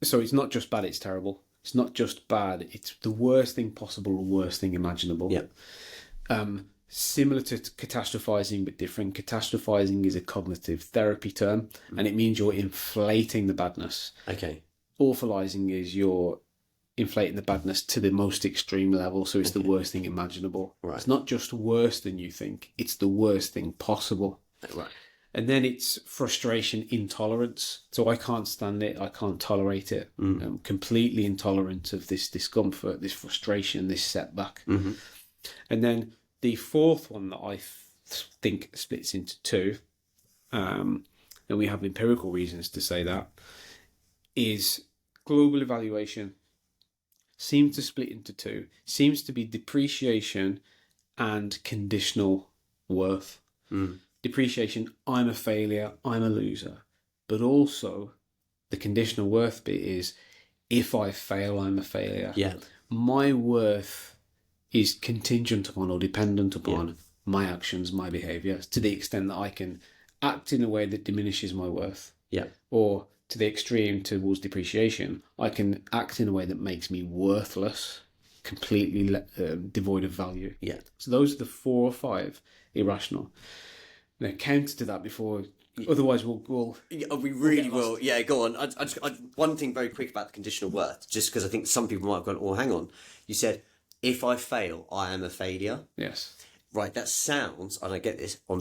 So it's not just bad, it's terrible. It's not just bad, it's the worst thing possible, the worst thing imaginable. Yeah. Similar to catastrophizing, but different. Catastrophizing is a cognitive therapy term, and it means you're inflating the badness. Okay. Awfulizing is you're inflating the badness to the most extreme level, so it's the worst thing imaginable. Right. It's not just worse than you think, it's the worst thing possible. Right. And then it's frustration, intolerance. So I can't stand it, I can't tolerate it. I'm completely intolerant of this discomfort, this frustration, this setback. Mm-hmm. And then the fourth one that I think splits into 2, and we have empirical reasons to say that, is global evaluation. Seems to split into 2. Seems to be depreciation and conditional worth. Depreciation, I'm a failure, I'm a loser. But also, the conditional worth bit is, if I fail, I'm a failure. Yeah. My worth is contingent upon or dependent upon my actions, my behaviour, to the extent that I can act in a way that diminishes my worth. Yeah. Or to the extreme towards depreciation, I can act in a way that makes me worthless, completely devoid of value. Yeah. So those are the 4 or 5 irrational. Now, counter to that before, otherwise we'll we really will. Yeah, go on. One thing very quick about the conditional worth, just because I think some people might have gone, oh, hang on. You said, if I fail, I am a failure. Yes. Right, that sounds, and I get this, on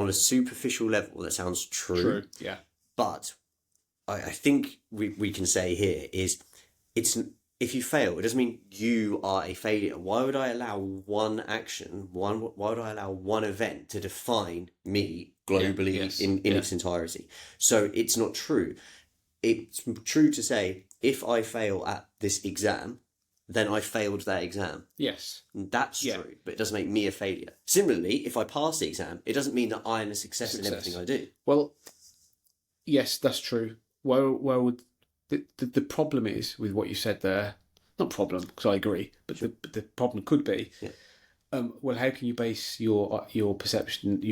a superficial level, that sounds true. Yeah. But I think we can say here is, it's if you fail, it doesn't mean you are a failure. Why would I allow one action, why would I allow one event to define me globally in its entirety? So it's not true. It's true to say, if I fail at this exam, then I failed that exam. Yes. That's true, but it doesn't make me a failure. Similarly, if I pass the exam, it doesn't mean that I am a success in everything I do. Well, yes, that's true. Well, the problem is with what you said there, not problem, because I agree, but the problem could be, well, how can you base your perception,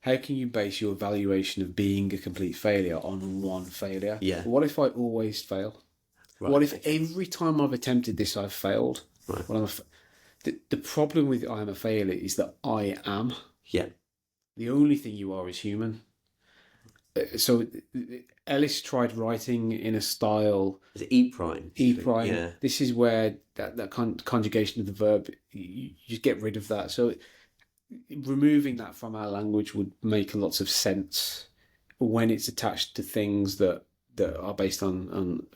how can you base your evaluation of being a complete failure on one failure? Yeah. What if I always fail? Right. What if every time I've attempted this, I've failed? Right. Well, the problem with I am a failure is that I am. Yeah. The only thing you are is human. So Ellis tried writing in a style. Is it E prime? E prime. Yeah. This is where that conjugation of the verb, you just get rid of that. So removing that from our language would make lots of sense when it's attached to things that are based on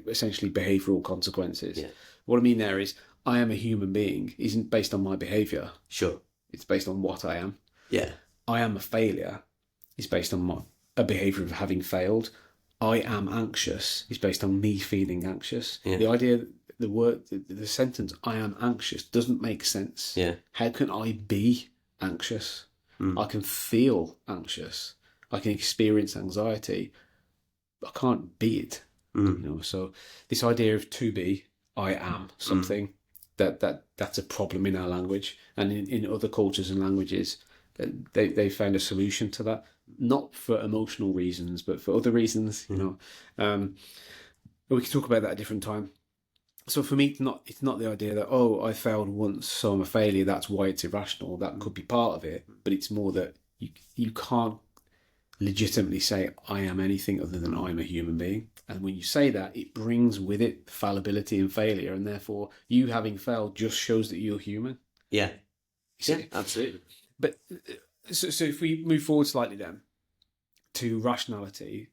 essentially behavioural consequences. Yeah. What I mean there is, I am a human being isn't based on my behaviour. Sure. It's based on what I am. Yeah. I am a failure is based on a behaviour of having failed. I am anxious is based on me feeling anxious. Yeah. The idea, the sentence, I am anxious, doesn't make sense. Yeah. How can I be anxious? I can feel anxious. I can experience anxiety. I can't be it. So this idea of to be, I am something, that's a problem in our language, and in other cultures and languages, they found a solution to that, not for emotional reasons, but for other reasons. But we can talk about that at a different time. So for me, it's not the idea that, oh, I failed once, so I'm a failure, that's why it's irrational. That could be part of it, but it's more that you can't legitimately say I am anything other than I'm a human being. And when you say that, it brings with it fallibility and failure, and therefore you having failed just shows that you're human. Yeah. Yeah, absolutely. But so if we move forward slightly then to rationality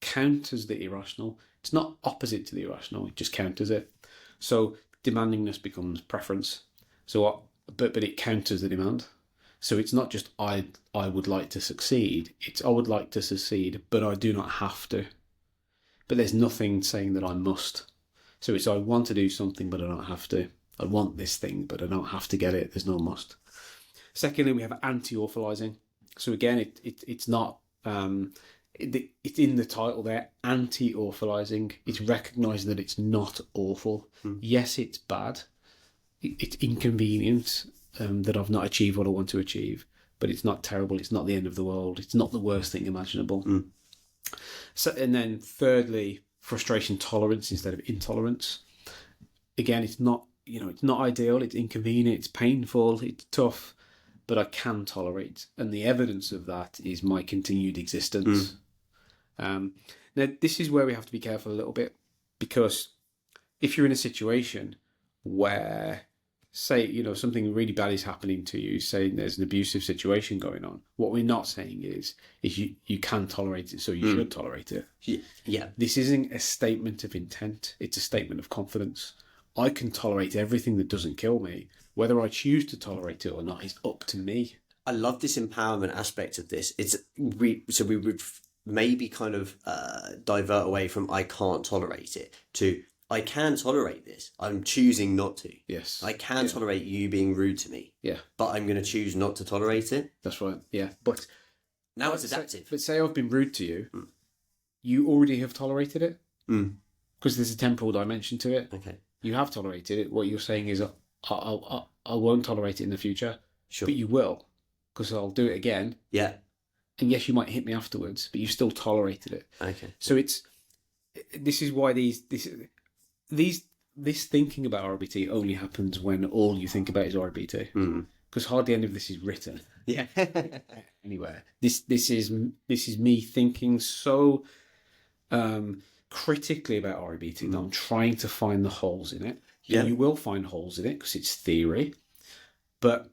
counters the irrational. It's not opposite to the irrational, it just counters it. So demandingness becomes preference. But it counters the demand. So it's not just I would like to succeed. It's I would like to succeed, but I do not have to. But there's nothing saying that I must. So it's I want to do something, but I don't have to. I want this thing, but I don't have to get it. There's no must. Secondly, we have anti-awfulizing. So again, it's not. It's in the title there. Anti-awfulizing. It's recognizing that it's not awful. Yes, it's bad. It's inconvenient. That I've not achieved what I want to achieve, but it's not terrible. It's not the end of the world. It's not the worst thing imaginable. So, and then thirdly, frustration tolerance instead of intolerance. Again, it's not ideal. It's inconvenient. It's painful. It's tough, but I can tolerate, and the evidence of that is my continued existence. Now, this is where we have to be careful a little bit, because if you're in a situation where, say, something really bad is happening to you, say there's an abusive situation going on, what we're not saying is you can tolerate it, so you should tolerate it. Yeah. This isn't a statement of intent, it's a statement of confidence. I can tolerate everything that doesn't kill me. Whether I choose to tolerate it or not is up to me. I love this empowerment aspect of this. We would maybe kind of divert away from I can't tolerate it to I can tolerate this. I'm choosing not to. Yes. I can tolerate you being rude to me. Yeah. But I'm going to choose not to tolerate it. That's right. Yeah. But now it's adaptive. But say I've been rude to you, you already have tolerated it. Because there's a temporal dimension to it. Okay. You have tolerated it. What you're saying is I won't tolerate it in the future. Sure. But you will, because I'll do it again. Yeah. And yes, you might hit me afterwards, but you still tolerated it. Okay. So this is why this thinking about REBT only happens when all you think about is REBT. Because hardly any of this is written. Yeah. Anywhere. This is me thinking so critically about REBT that I'm trying to find the holes in it. Yeah. And you will find holes in it because it's theory. But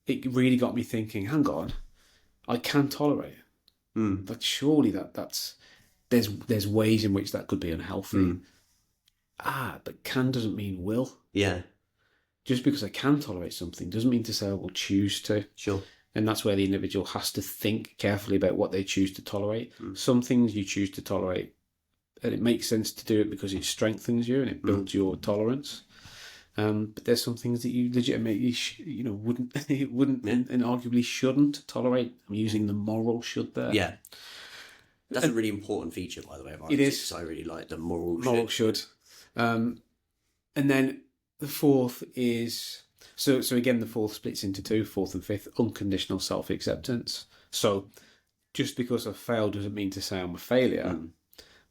it really got me thinking, hang on, I can tolerate it. But surely that's there's ways in which that could be unhealthy. but can doesn't mean will. Yeah. Just because I can tolerate something doesn't mean to say I will choose to. Sure. And that's where the individual has to think carefully about what they choose to tolerate. Some things you choose to tolerate, and it makes sense to do it because it strengthens you and it builds your tolerance. But there's some things that you legitimately, wouldn't and arguably shouldn't tolerate. I'm using the moral should there. Yeah. That's a really important feature, by the way, of it is. I really like the moral should. And then the fourth is, so again, the fourth splits into two, fourth and fifth, unconditional self-acceptance. So just because I've failed doesn't mean to say I'm a failure.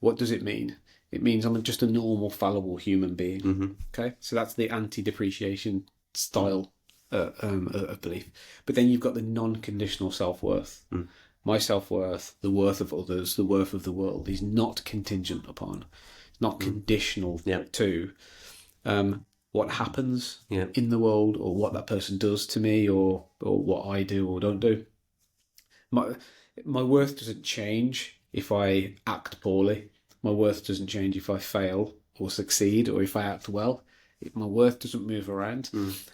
What does it mean? It means I'm just a normal, fallible human being. Okay, so that's the anti-depreciation style of belief. But then you've got the non-conditional self-worth. My self-worth, the worth of others, the worth of the world is not contingent upon, not conditional to what happens in the world or what that person does to me or what I do or don't do. My worth doesn't change if I act poorly. My worth doesn't change if I fail or succeed or if I act well. My worth doesn't move around.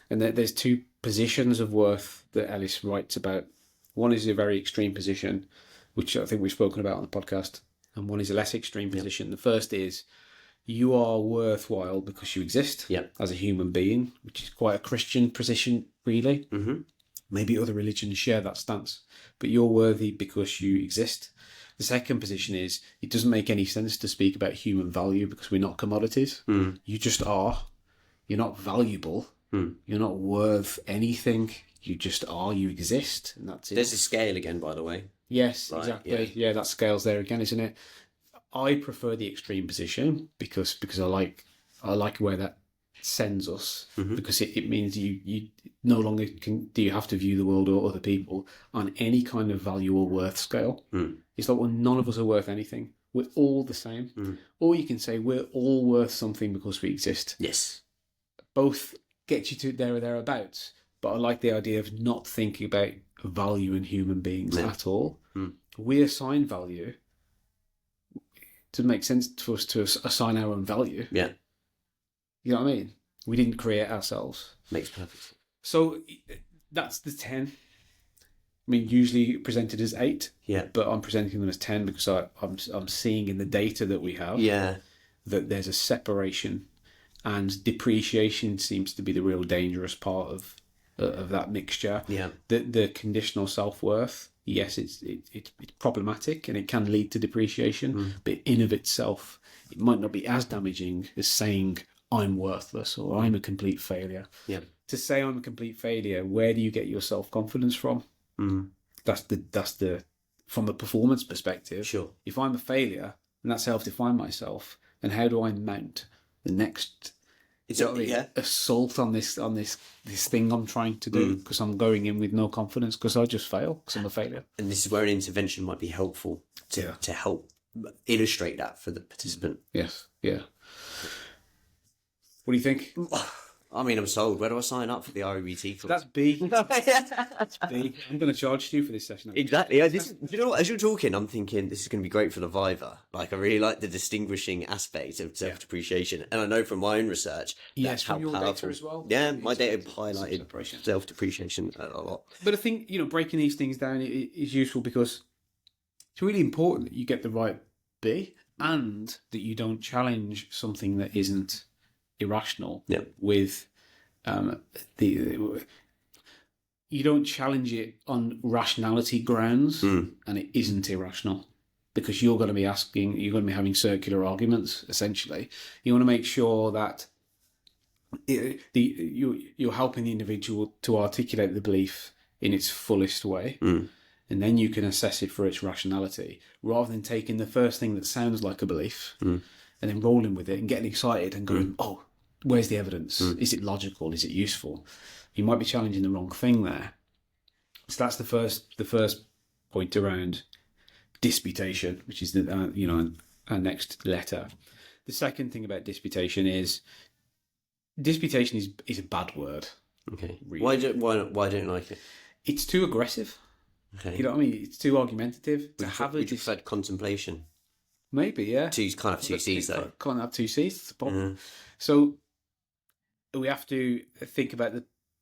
And there's two positions of worth that Ellis writes about. One is a very extreme position, which I think we've spoken about on the podcast, and one is a less extreme position. The first is you are worthwhile because you exist as a human being, which is quite a Christian position, really. Maybe other religions share that stance, but you're worthy because you exist. The second position is it doesn't make any sense to speak about human value because we're not commodities. You just are. You're not valuable. You're not worth anything. You just are. You exist, and that's it. There's a scale again, by the way. Yes, exactly. Yeah, that scale's there again, isn't it? I prefer the extreme position because I like where that sends us, because it means you no longer do you have to view the world or other people on any kind of value or worth scale. It's like, well, none of us are worth anything. We're all the same. Or you can say we're all worth something because we exist. Yes. Both get you to there or thereabouts. But I like the idea of not thinking about value in human beings at all. We assign value. It doesn't make sense to us to assign our own value. Yeah. You know what I mean? We didn't create ourselves. Makes perfect sense. So that's the 10. I mean, usually presented as 8. Yeah. But I'm presenting them as 10 because I'm seeing in the data that we have that there's a separation, and depreciation seems to be the real dangerous part of that mixture. Yeah. The conditional self-worth, yes, it's problematic and it can lead to depreciation, but in of itself, it might not be as damaging as saying I'm worthless or I'm a complete failure. Yeah. To say I'm a complete failure, where do you get your self-confidence from? That's the from a performance perspective. Sure. If I'm a failure and that's how I've defined myself, then how do I mount the next assault on this thing I'm trying to do, because I'm going in with no confidence because I just fail because I'm a failure. And this is where an intervention might be helpful to help illustrate that for the participant. Yes. Yeah. What do you think? I mean, I'm sold. Where do I sign up for the REBT club? That's B. That's B. I'm going to charge you for this session. Exactly. Do you know what? As you're talking, I'm thinking this is going to be great for the Viva. Like, I really like the distinguishing aspect of self-depreciation. And I know from my own research, that's how your powerful. Data as well. Yeah, my data highlighted self-depreciation a lot. But I think, breaking these things down is useful because it's really important that you get the right B and that you don't challenge something that isn't irrational with you don't challenge it on rationality grounds and it isn't irrational, because you're going to be having circular arguments. Essentially, you want to make sure that you're helping the individual to articulate the belief in its fullest way, and then you can assess it for its rationality, rather than taking the first thing that sounds like a belief and then rolling with it and getting excited and going, oh, where's the evidence? Is it logical? Is it useful? You might be challenging the wrong thing there. So that's the first point around disputation, which is our next letter. The second thing about disputation is a bad word. Okay. Really. Why don't you like it? It's too aggressive. Okay. You know what I mean? It's too argumentative. Would you prefer contemplation? Maybe, yeah. Two C's though. Can't have two C's. So we have to think about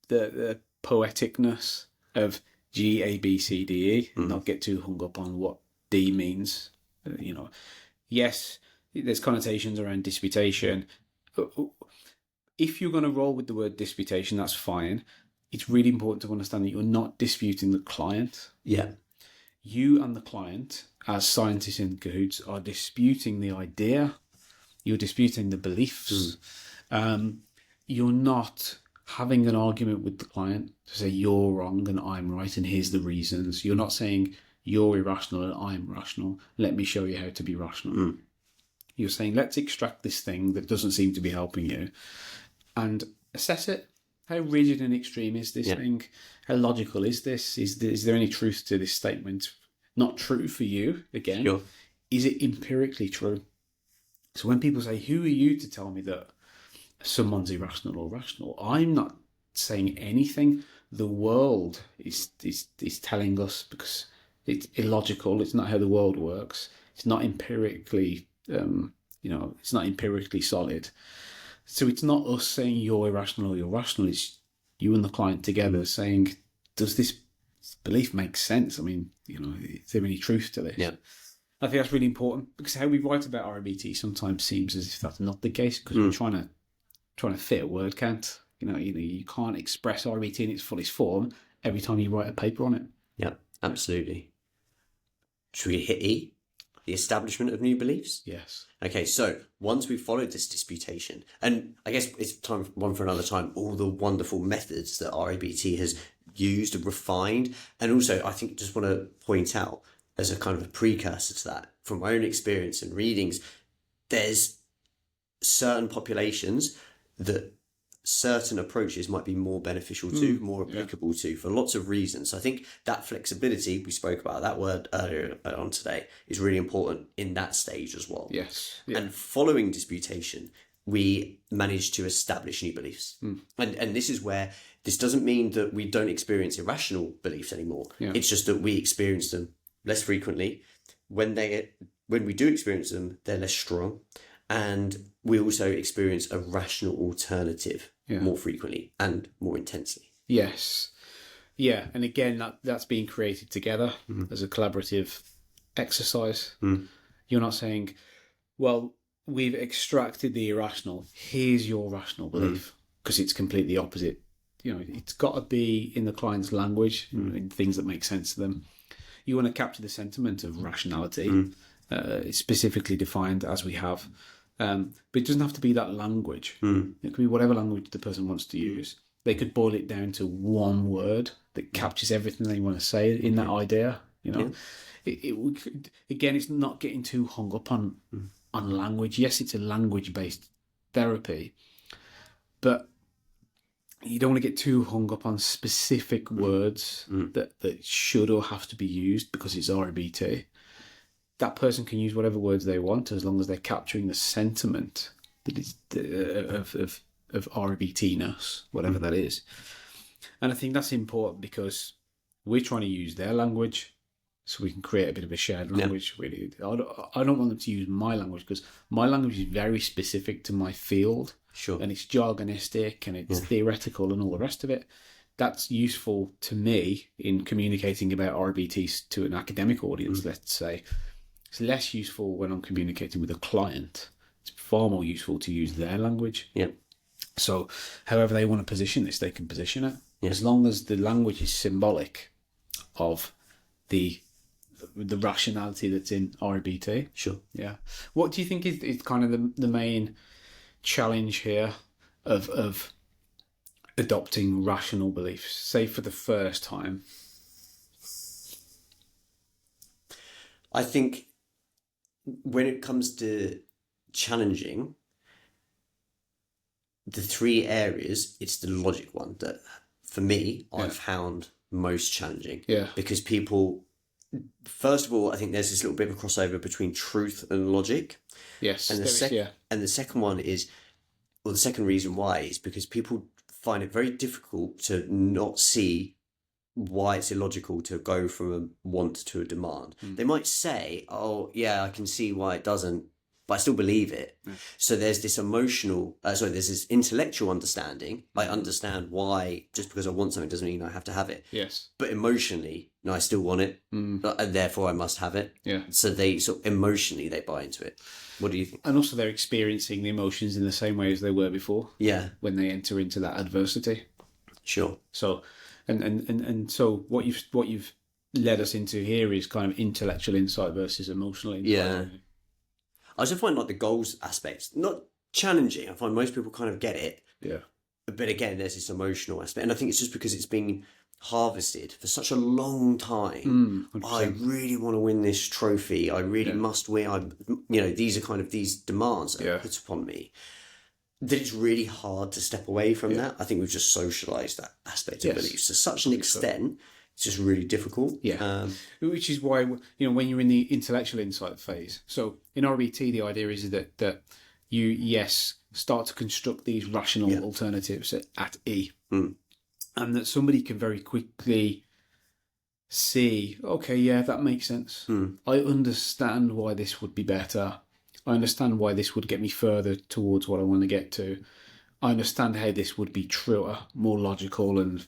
the poeticness of GABCDE, not get too hung up on what D means. Yes, there's connotations around disputation. If you're going to roll with the word disputation, that's fine. It's really important to understand that you're not disputing the client. Yeah. You and the client, as scientists in cahoots, are disputing the idea. You're disputing the beliefs. You're not having an argument with the client to say you're wrong and I'm right and here's the reasons. You're not saying you're irrational and I'm rational. Let me show you how to be rational. You're saying, let's extract this thing that doesn't seem to be helping you and assess it. How rigid and extreme is this thing? How logical is this? Is there any truth to this statement? Not true for you, again. Sure. Is it empirically true? So when people say, who are you to tell me that someone's irrational or rational? I'm not saying anything. The world is telling us, because it's illogical. It's not how the world works. It's not empirically, it's not empirically solid. So it's not us saying you're irrational or you're rational. It's you and the client together saying, does this belief make sense? I mean, is there any truth to this? Yeah. I think that's really important, because how we write about REBT sometimes seems as if that's not the case, because we're trying to fit a word count. You can't express REBT in its fullest form every time you write a paper on it. Yeah, absolutely. Should we hit E? The establishment of new beliefs? Yes. Okay, so once we've followed this disputation, and I guess it's time one for another time, all the wonderful methods that REBT has used and refined. And also, I think just want to point out, as a kind of a precursor to that, from my own experience and readings, there's certain populations that certain approaches might be more beneficial to, more applicable to, for lots of reasons. So I think that flexibility, we spoke about that word earlier on today, is really important in that stage as well. Yes. Yeah. And following disputation, we managed to establish new beliefs. And this is where, this doesn't mean that we don't experience irrational beliefs anymore. Yeah. It's just that we experience them less frequently. When we do experience them, they're less strong. And we also experience a rational alternative more frequently and more intensely. Yes. Yeah. And again, that's being created together as a collaborative exercise. You're not saying, well, we've extracted the irrational, here's your rational belief, because it's completely opposite. It's got to be in the client's language, in things that make sense to them. You want to capture the sentiment of rationality. It's specifically defined as we have. But it doesn't have to be that language. It could be whatever language the person wants to use. They could boil it down to one word that captures everything they want to say in that idea. Again, it's not getting too hung up on language. Yes, it's a language-based therapy, but you don't want to get too hung up on specific words that should or have to be used because it's REBT. That person can use whatever words they want as long as they're capturing the sentiment that is of REBT-ness, whatever that is. And I think that's important because we're trying to use their language so we can create a bit of a shared language. Really, I don't want them to use my language because my language is very specific to my field. Sure. And it's jargonistic and it's theoretical and all the rest of it. That's useful to me in communicating about REBTs to an academic audience, let's say. It's less useful when I'm communicating with a client. It's far more useful to use their language. Yeah. So however they want to position this, they can position it. As long as the language is symbolic of the rationality that's in REBT. Sure. Yeah. What do you think is kind of the main challenge here of adopting rational beliefs, say for the first time? I think when it comes to challenging, the three areas, it's the logic one that, for me, I've found most challenging. Yeah. Because people, first of all, I think there's this little bit of a crossover between truth and logic. Yes. And the second one is, well, the second reason why is because people find it very difficult to not see why it's illogical to go from a want to a demand. They might say, oh, yeah, I can see why it doesn't, but I still believe it. So there's this there's this intellectual understanding. I understand why just because I want something doesn't mean I have to have it. Yes. But emotionally, no, I still want it, and therefore I must have it. Yeah. So they emotionally they buy into it. What do you think? And also they're experiencing the emotions in the same way as they were before. Yeah. When they enter into that adversity. Sure. So, and so what you've led us into here is kind of intellectual insight versus emotional insight. Yeah. I also find like the goals aspect not challenging. I find most people kind of get it. Yeah. But again, there's this emotional aspect. And I think it's just because it's been harvested for such a long time. I really want to win this trophy. I really must win. These are kind of these demands that are put upon me. That it's really hard to step away from that. I think we've just socialised that aspect of beliefs to such an extent. It's just really difficult. Yeah. Which is why, when you're in the intellectual insight phase. So in REBT, the idea is that you, start to construct these rational alternatives at E. And that somebody can very quickly see, okay, yeah, that makes sense. I understand why this would be better. I understand why this would get me further towards what I want to get to. I understand how this would be truer, more logical, and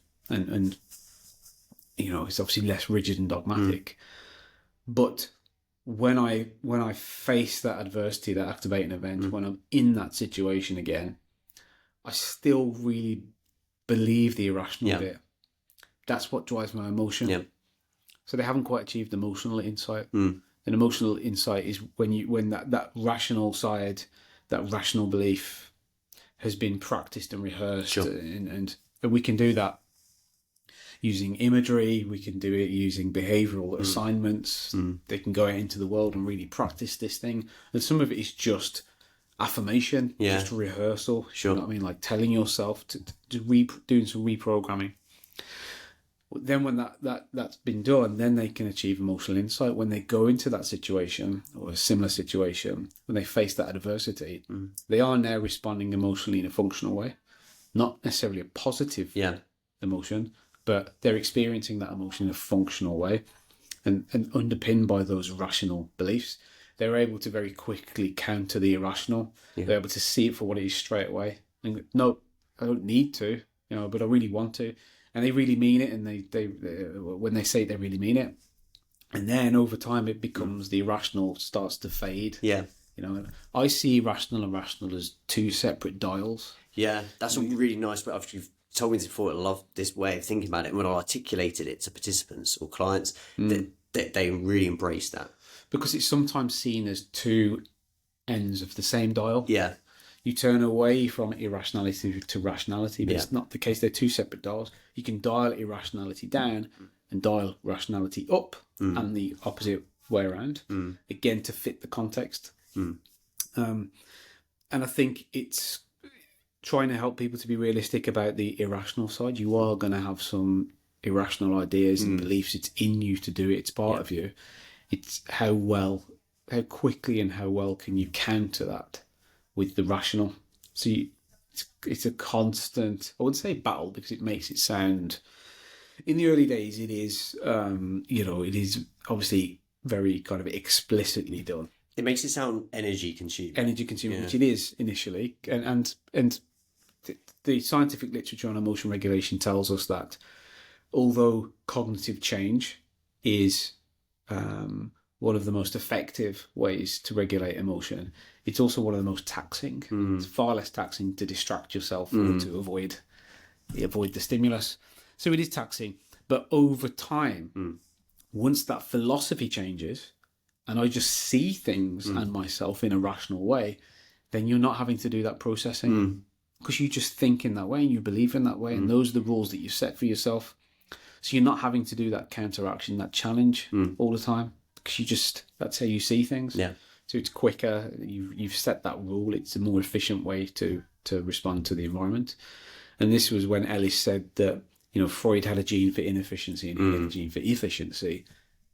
it's obviously less rigid and dogmatic. But when I face that adversity, that activating event, when I'm in that situation again, I still really believe the irrational bit. That's what drives my emotion. Yeah. So they haven't quite achieved emotional insight. An emotional insight is when that rational side, that rational belief has been practiced and rehearsed. Sure. And we can do that using imagery, we can do it using behavioural assignments. They can go out into the world and really practice this thing. And some of it is just affirmation, just rehearsal. Sure. You know what I mean? Like telling yourself to doing some reprogramming. Then when that's been done, then they can achieve emotional insight. When they go into that situation or a similar situation, when they face that adversity, they are now responding emotionally in a functional way. Not necessarily a positive emotion, but they're experiencing that emotion in a functional way and underpinned by those rational beliefs. They're able to very quickly counter the irrational. They're able to see it for what it is straight away. And no, I don't need to, but I really want to. And they really mean it, and they when they say it, they really mean it. And then over time, it becomes the irrational starts to fade. Yeah, I see rational and rational as two separate dials. Yeah, that's a really nice way. After you've told me this before, I love this way of thinking about it. And when I articulated it to participants or clients, that they really embrace that because it's sometimes seen as two ends of the same dial. Yeah. You turn away from irrationality to rationality, but it's not the case. They're two separate dials. You can dial irrationality down and dial rationality up, and the opposite way around, again, to fit the context. And I think it's trying to help people to be realistic about the irrational side. You are going to have some irrational ideas and beliefs. It's in you to do it. It's part of you. It's how quickly and how well can you counter that with the rational. So it's a constant, I wouldn't say battle because it makes it sound, in the early days it is, it is obviously very kind of explicitly done. It makes it sound energy consuming. Which it is initially. And the scientific literature on emotion regulation tells us that although cognitive change is one of the most effective ways to regulate emotion, it's also one of the most taxing. It's far less taxing to distract yourself or to avoid the stimulus. So it is taxing. But over time, once that philosophy changes, and I just see things and myself in a rational way, then you're not having to do that processing because you just think in that way and you believe in that way, and those are the rules that you set for yourself. So you're not having to do that counteraction, that challenge all the time, because that's how you see things. Yeah. So it's quicker. You've set that rule. It's a more efficient way to respond to the environment. And this was when Ellis said that Freud had a gene for inefficiency and he had a gene for efficiency.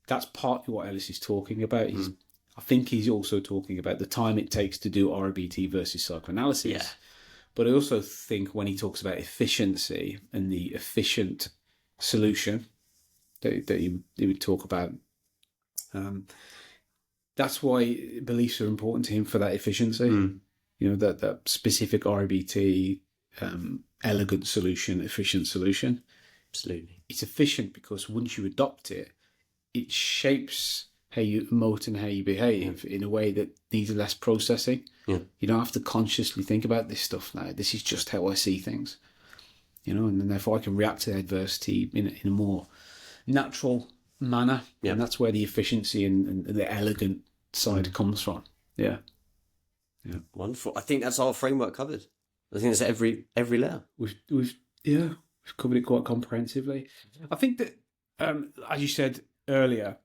That's partly what Ellis is talking about. I think he's also talking about the time it takes to do REBT versus psychoanalysis. Yeah. But I also think when he talks about efficiency and the efficient solution, that he would talk about. That's why beliefs are important to him, for that efficiency. You know, that specific REBT, elegant solution, efficient solution. Absolutely. It's efficient because once you adopt it, it shapes how you emote and how you behave in a way that needs less processing. Yeah. You don't have to consciously think about this stuff now. This is just how I see things. You know, and then therefore I can react to adversity in a more natural manner. Yeah. And that's where the efficiency and the elegant side comes from. Yeah. Yeah. Wonderful. I think that's our framework covered. I think it's every layer. We've covered it quite comprehensively. I think that, as you said earlier,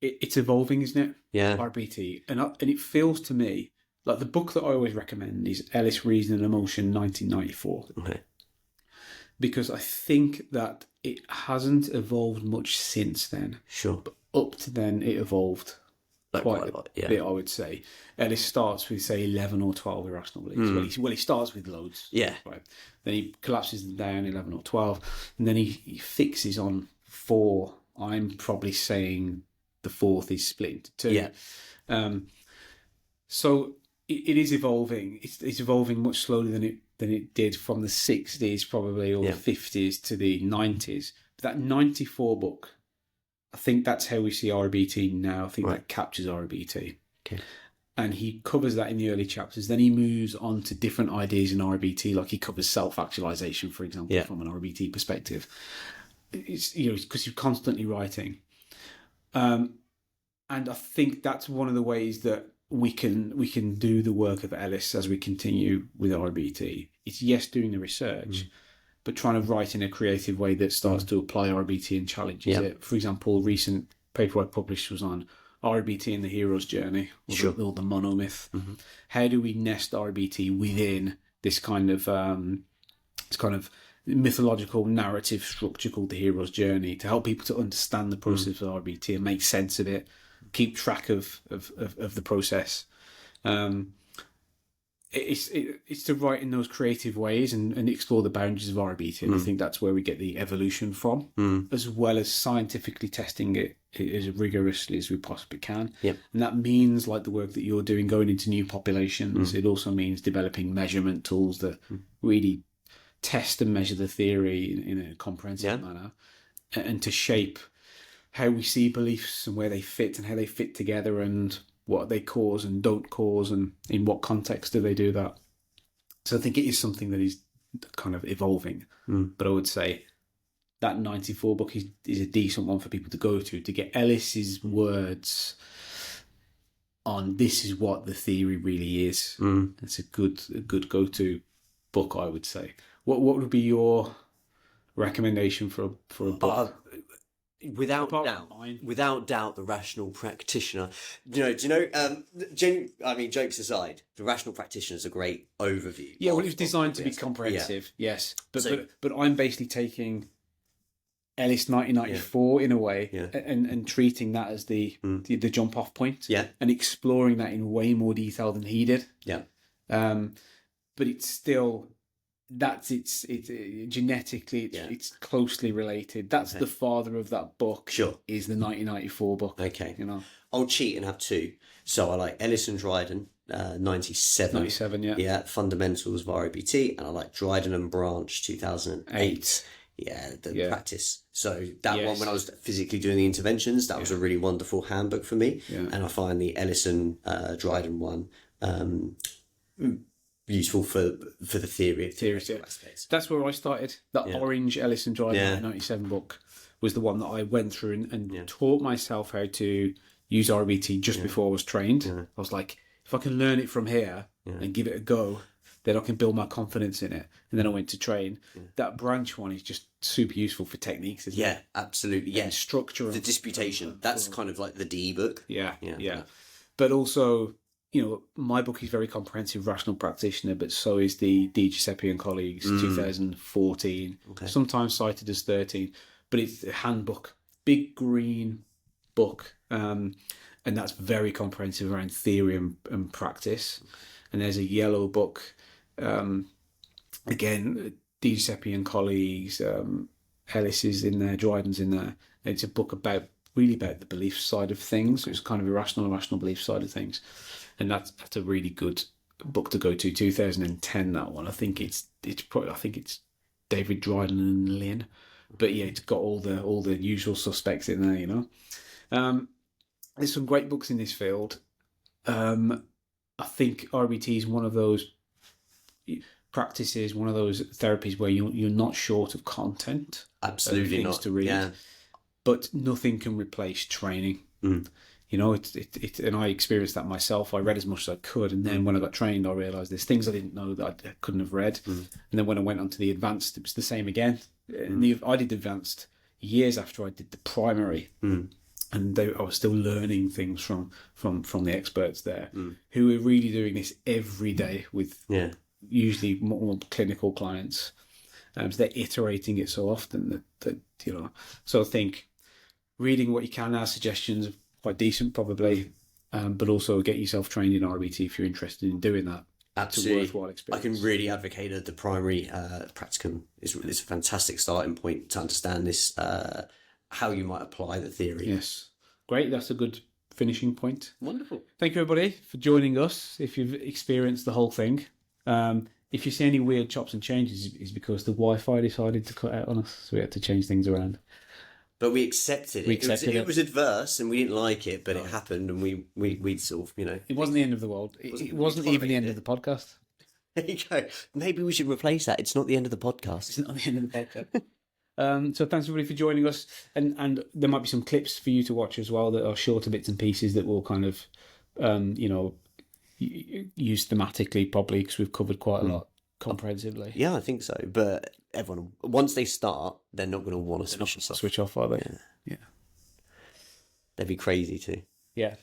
it's evolving, isn't it? Yeah. RBT. And it feels to me like the book that I always recommend is Ellis, Reason and Emotion, 1994. Okay. Because I think that it hasn't evolved much since then. Sure. But up to then, it evolved quite a lot, bit, I would say. Ellis starts with, say, 11 or 12 irrational beliefs. Well, he starts with loads. Yeah. Right? Then he collapses them down, 11 or 12. And then he fixes on 4. I'm probably saying the 4th is split into 2. Yeah. So it is evolving. It's evolving much slower than it did from the 60s probably, or the 50s to the 90s. But that 94 book, I think that's how we see REBT now. I think that captures REBT. Okay. And he covers that in the early chapters. Then he moves on to different ideas in REBT, like he covers self-actualization, for example, from an REBT perspective. It's, you know, because you're constantly writing. And I think that's one of the ways that we can do the work of Ellis as we continue with REBT. It's doing the research, but trying to write in a creative way that starts to apply REBT and challenges it. For example, recent paper I published was on REBT and the hero's journey, or the monomyth. How do we nest REBT within this kind of mythological narrative structure called the hero's journey, to help people to understand the process of REBT and make sense of it, keep track of the process. It's to write in those creative ways and explore the boundaries of REBT. And I think that's where we get the evolution from, as well as scientifically testing it as rigorously as we possibly can. And that means, like the work that you're doing, going into new populations. It also means developing measurement tools that really test and measure the theory in a comprehensive manner, and to shape how we see beliefs and where they fit and how they fit together and what they cause and don't cause and in what context do they do that. So I think it is something that is kind of evolving. But I would say that 94 book is a decent one for people to go to get Ellis's words on this is what the theory really is. It's a good go-to book, I would say. What would be your recommendation for a book? Without doubt, The Rational Practitioner. Jokes aside, The Rational Practitioner is a great overview. Yeah, well, it was designed to be comprehensive, yes. But I'm basically taking Ellis 1994 in a way, and treating that as the jump off point, and exploring that in way more detail than he did. But it's still. That's it's genetically it's closely related. That's the father of that book. Is the 1994 book. Okay, you know, I'll cheat and have 2. So I like Ellis and Dryden, 97. 97, yeah. Fundamentals of REBT, and I like Dryden and Branch, 2008. Practice. So that one, when I was physically doing the interventions, that was a really wonderful handbook for me. And I find the Ellis and Dryden one useful for the theory aspects. That's where I started. That orange Ellis and Dryden 97 book was the one that I went through and taught myself how to use REBT just before I was trained. I was like, if I can learn it from here and give it a go, then I can build my confidence in it. And then I went to train. That Branch one is just super useful for techniques, isn't it? Absolutely. And structure. The disputation. That's kind of like the D book. Yeah. But also, you know, my book is very comprehensive, Rational Practitioner, but so is the D. Giuseppe and colleagues, 2014, sometimes cited as 13, but it's a handbook, big green book, and that's very comprehensive around theory and practice. And there's a yellow book, again, D. Giuseppe and colleagues, Ellis is in there, Dryden's in there. It's a book really about the belief side of things. It's kind of irrational belief side of things, and that's a really good book to go to. 2010, that one. I think it's David Dryden and Lynn, but yeah, it's got all the usual suspects in there. You know, there's some great books in this field. I think REBT is one of those practices, one of those therapies where you're not short of content. Absolutely things not. To read, yeah. But nothing can replace training. You know, it, and I experienced that myself. I read as much as I could, and then when I got trained, I realised there's things I didn't know that I couldn't have read. And then when I went on to the advanced, it was the same again. And I did advanced years after I did the primary. And I was still learning things from the experts there, who were really doing this every day with usually more clinical clients. So they're iterating it so often that you know. So I think reading what you can, our suggestions are quite decent probably, but also get yourself trained in REBT if you're interested in doing that. Absolutely. It's a worthwhile experience. I can really advocate that the primary practicum is a fantastic starting point to understand this, how you might apply the theory. Yes. Great. That's a good finishing point. Wonderful. Thank you, everybody, for joining us. If you've experienced the whole thing, if you see any weird chops and changes, it's because the Wi-Fi decided to cut out on us, so we had to change things around. But we accepted it. It was adverse, and we didn't like it, but it happened, and we sort of, you know. It wasn't the end of the world. It wasn't even the end of the podcast. There you go. Maybe we should replace that. It's not the end of the podcast. It's not the end of the podcast. So thanks everybody for joining us, and there might be some clips for you to watch as well that are shorter bits and pieces that will kind of, you know, use thematically probably, because we've covered quite a lot comprehensively. Yeah, I think so. But everyone, once they start, they're not going to want to switch off, are they? Yeah. They'd be crazy too. Yeah.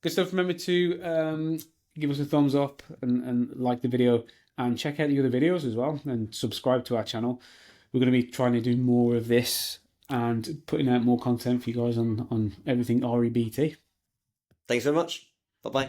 Good stuff. Remember to give us a thumbs up and like the video, and check out the other videos as well, and subscribe to our channel. We're going to be trying to do more of this and putting out more content for you guys on everything REBT. Thanks very much. Bye-bye.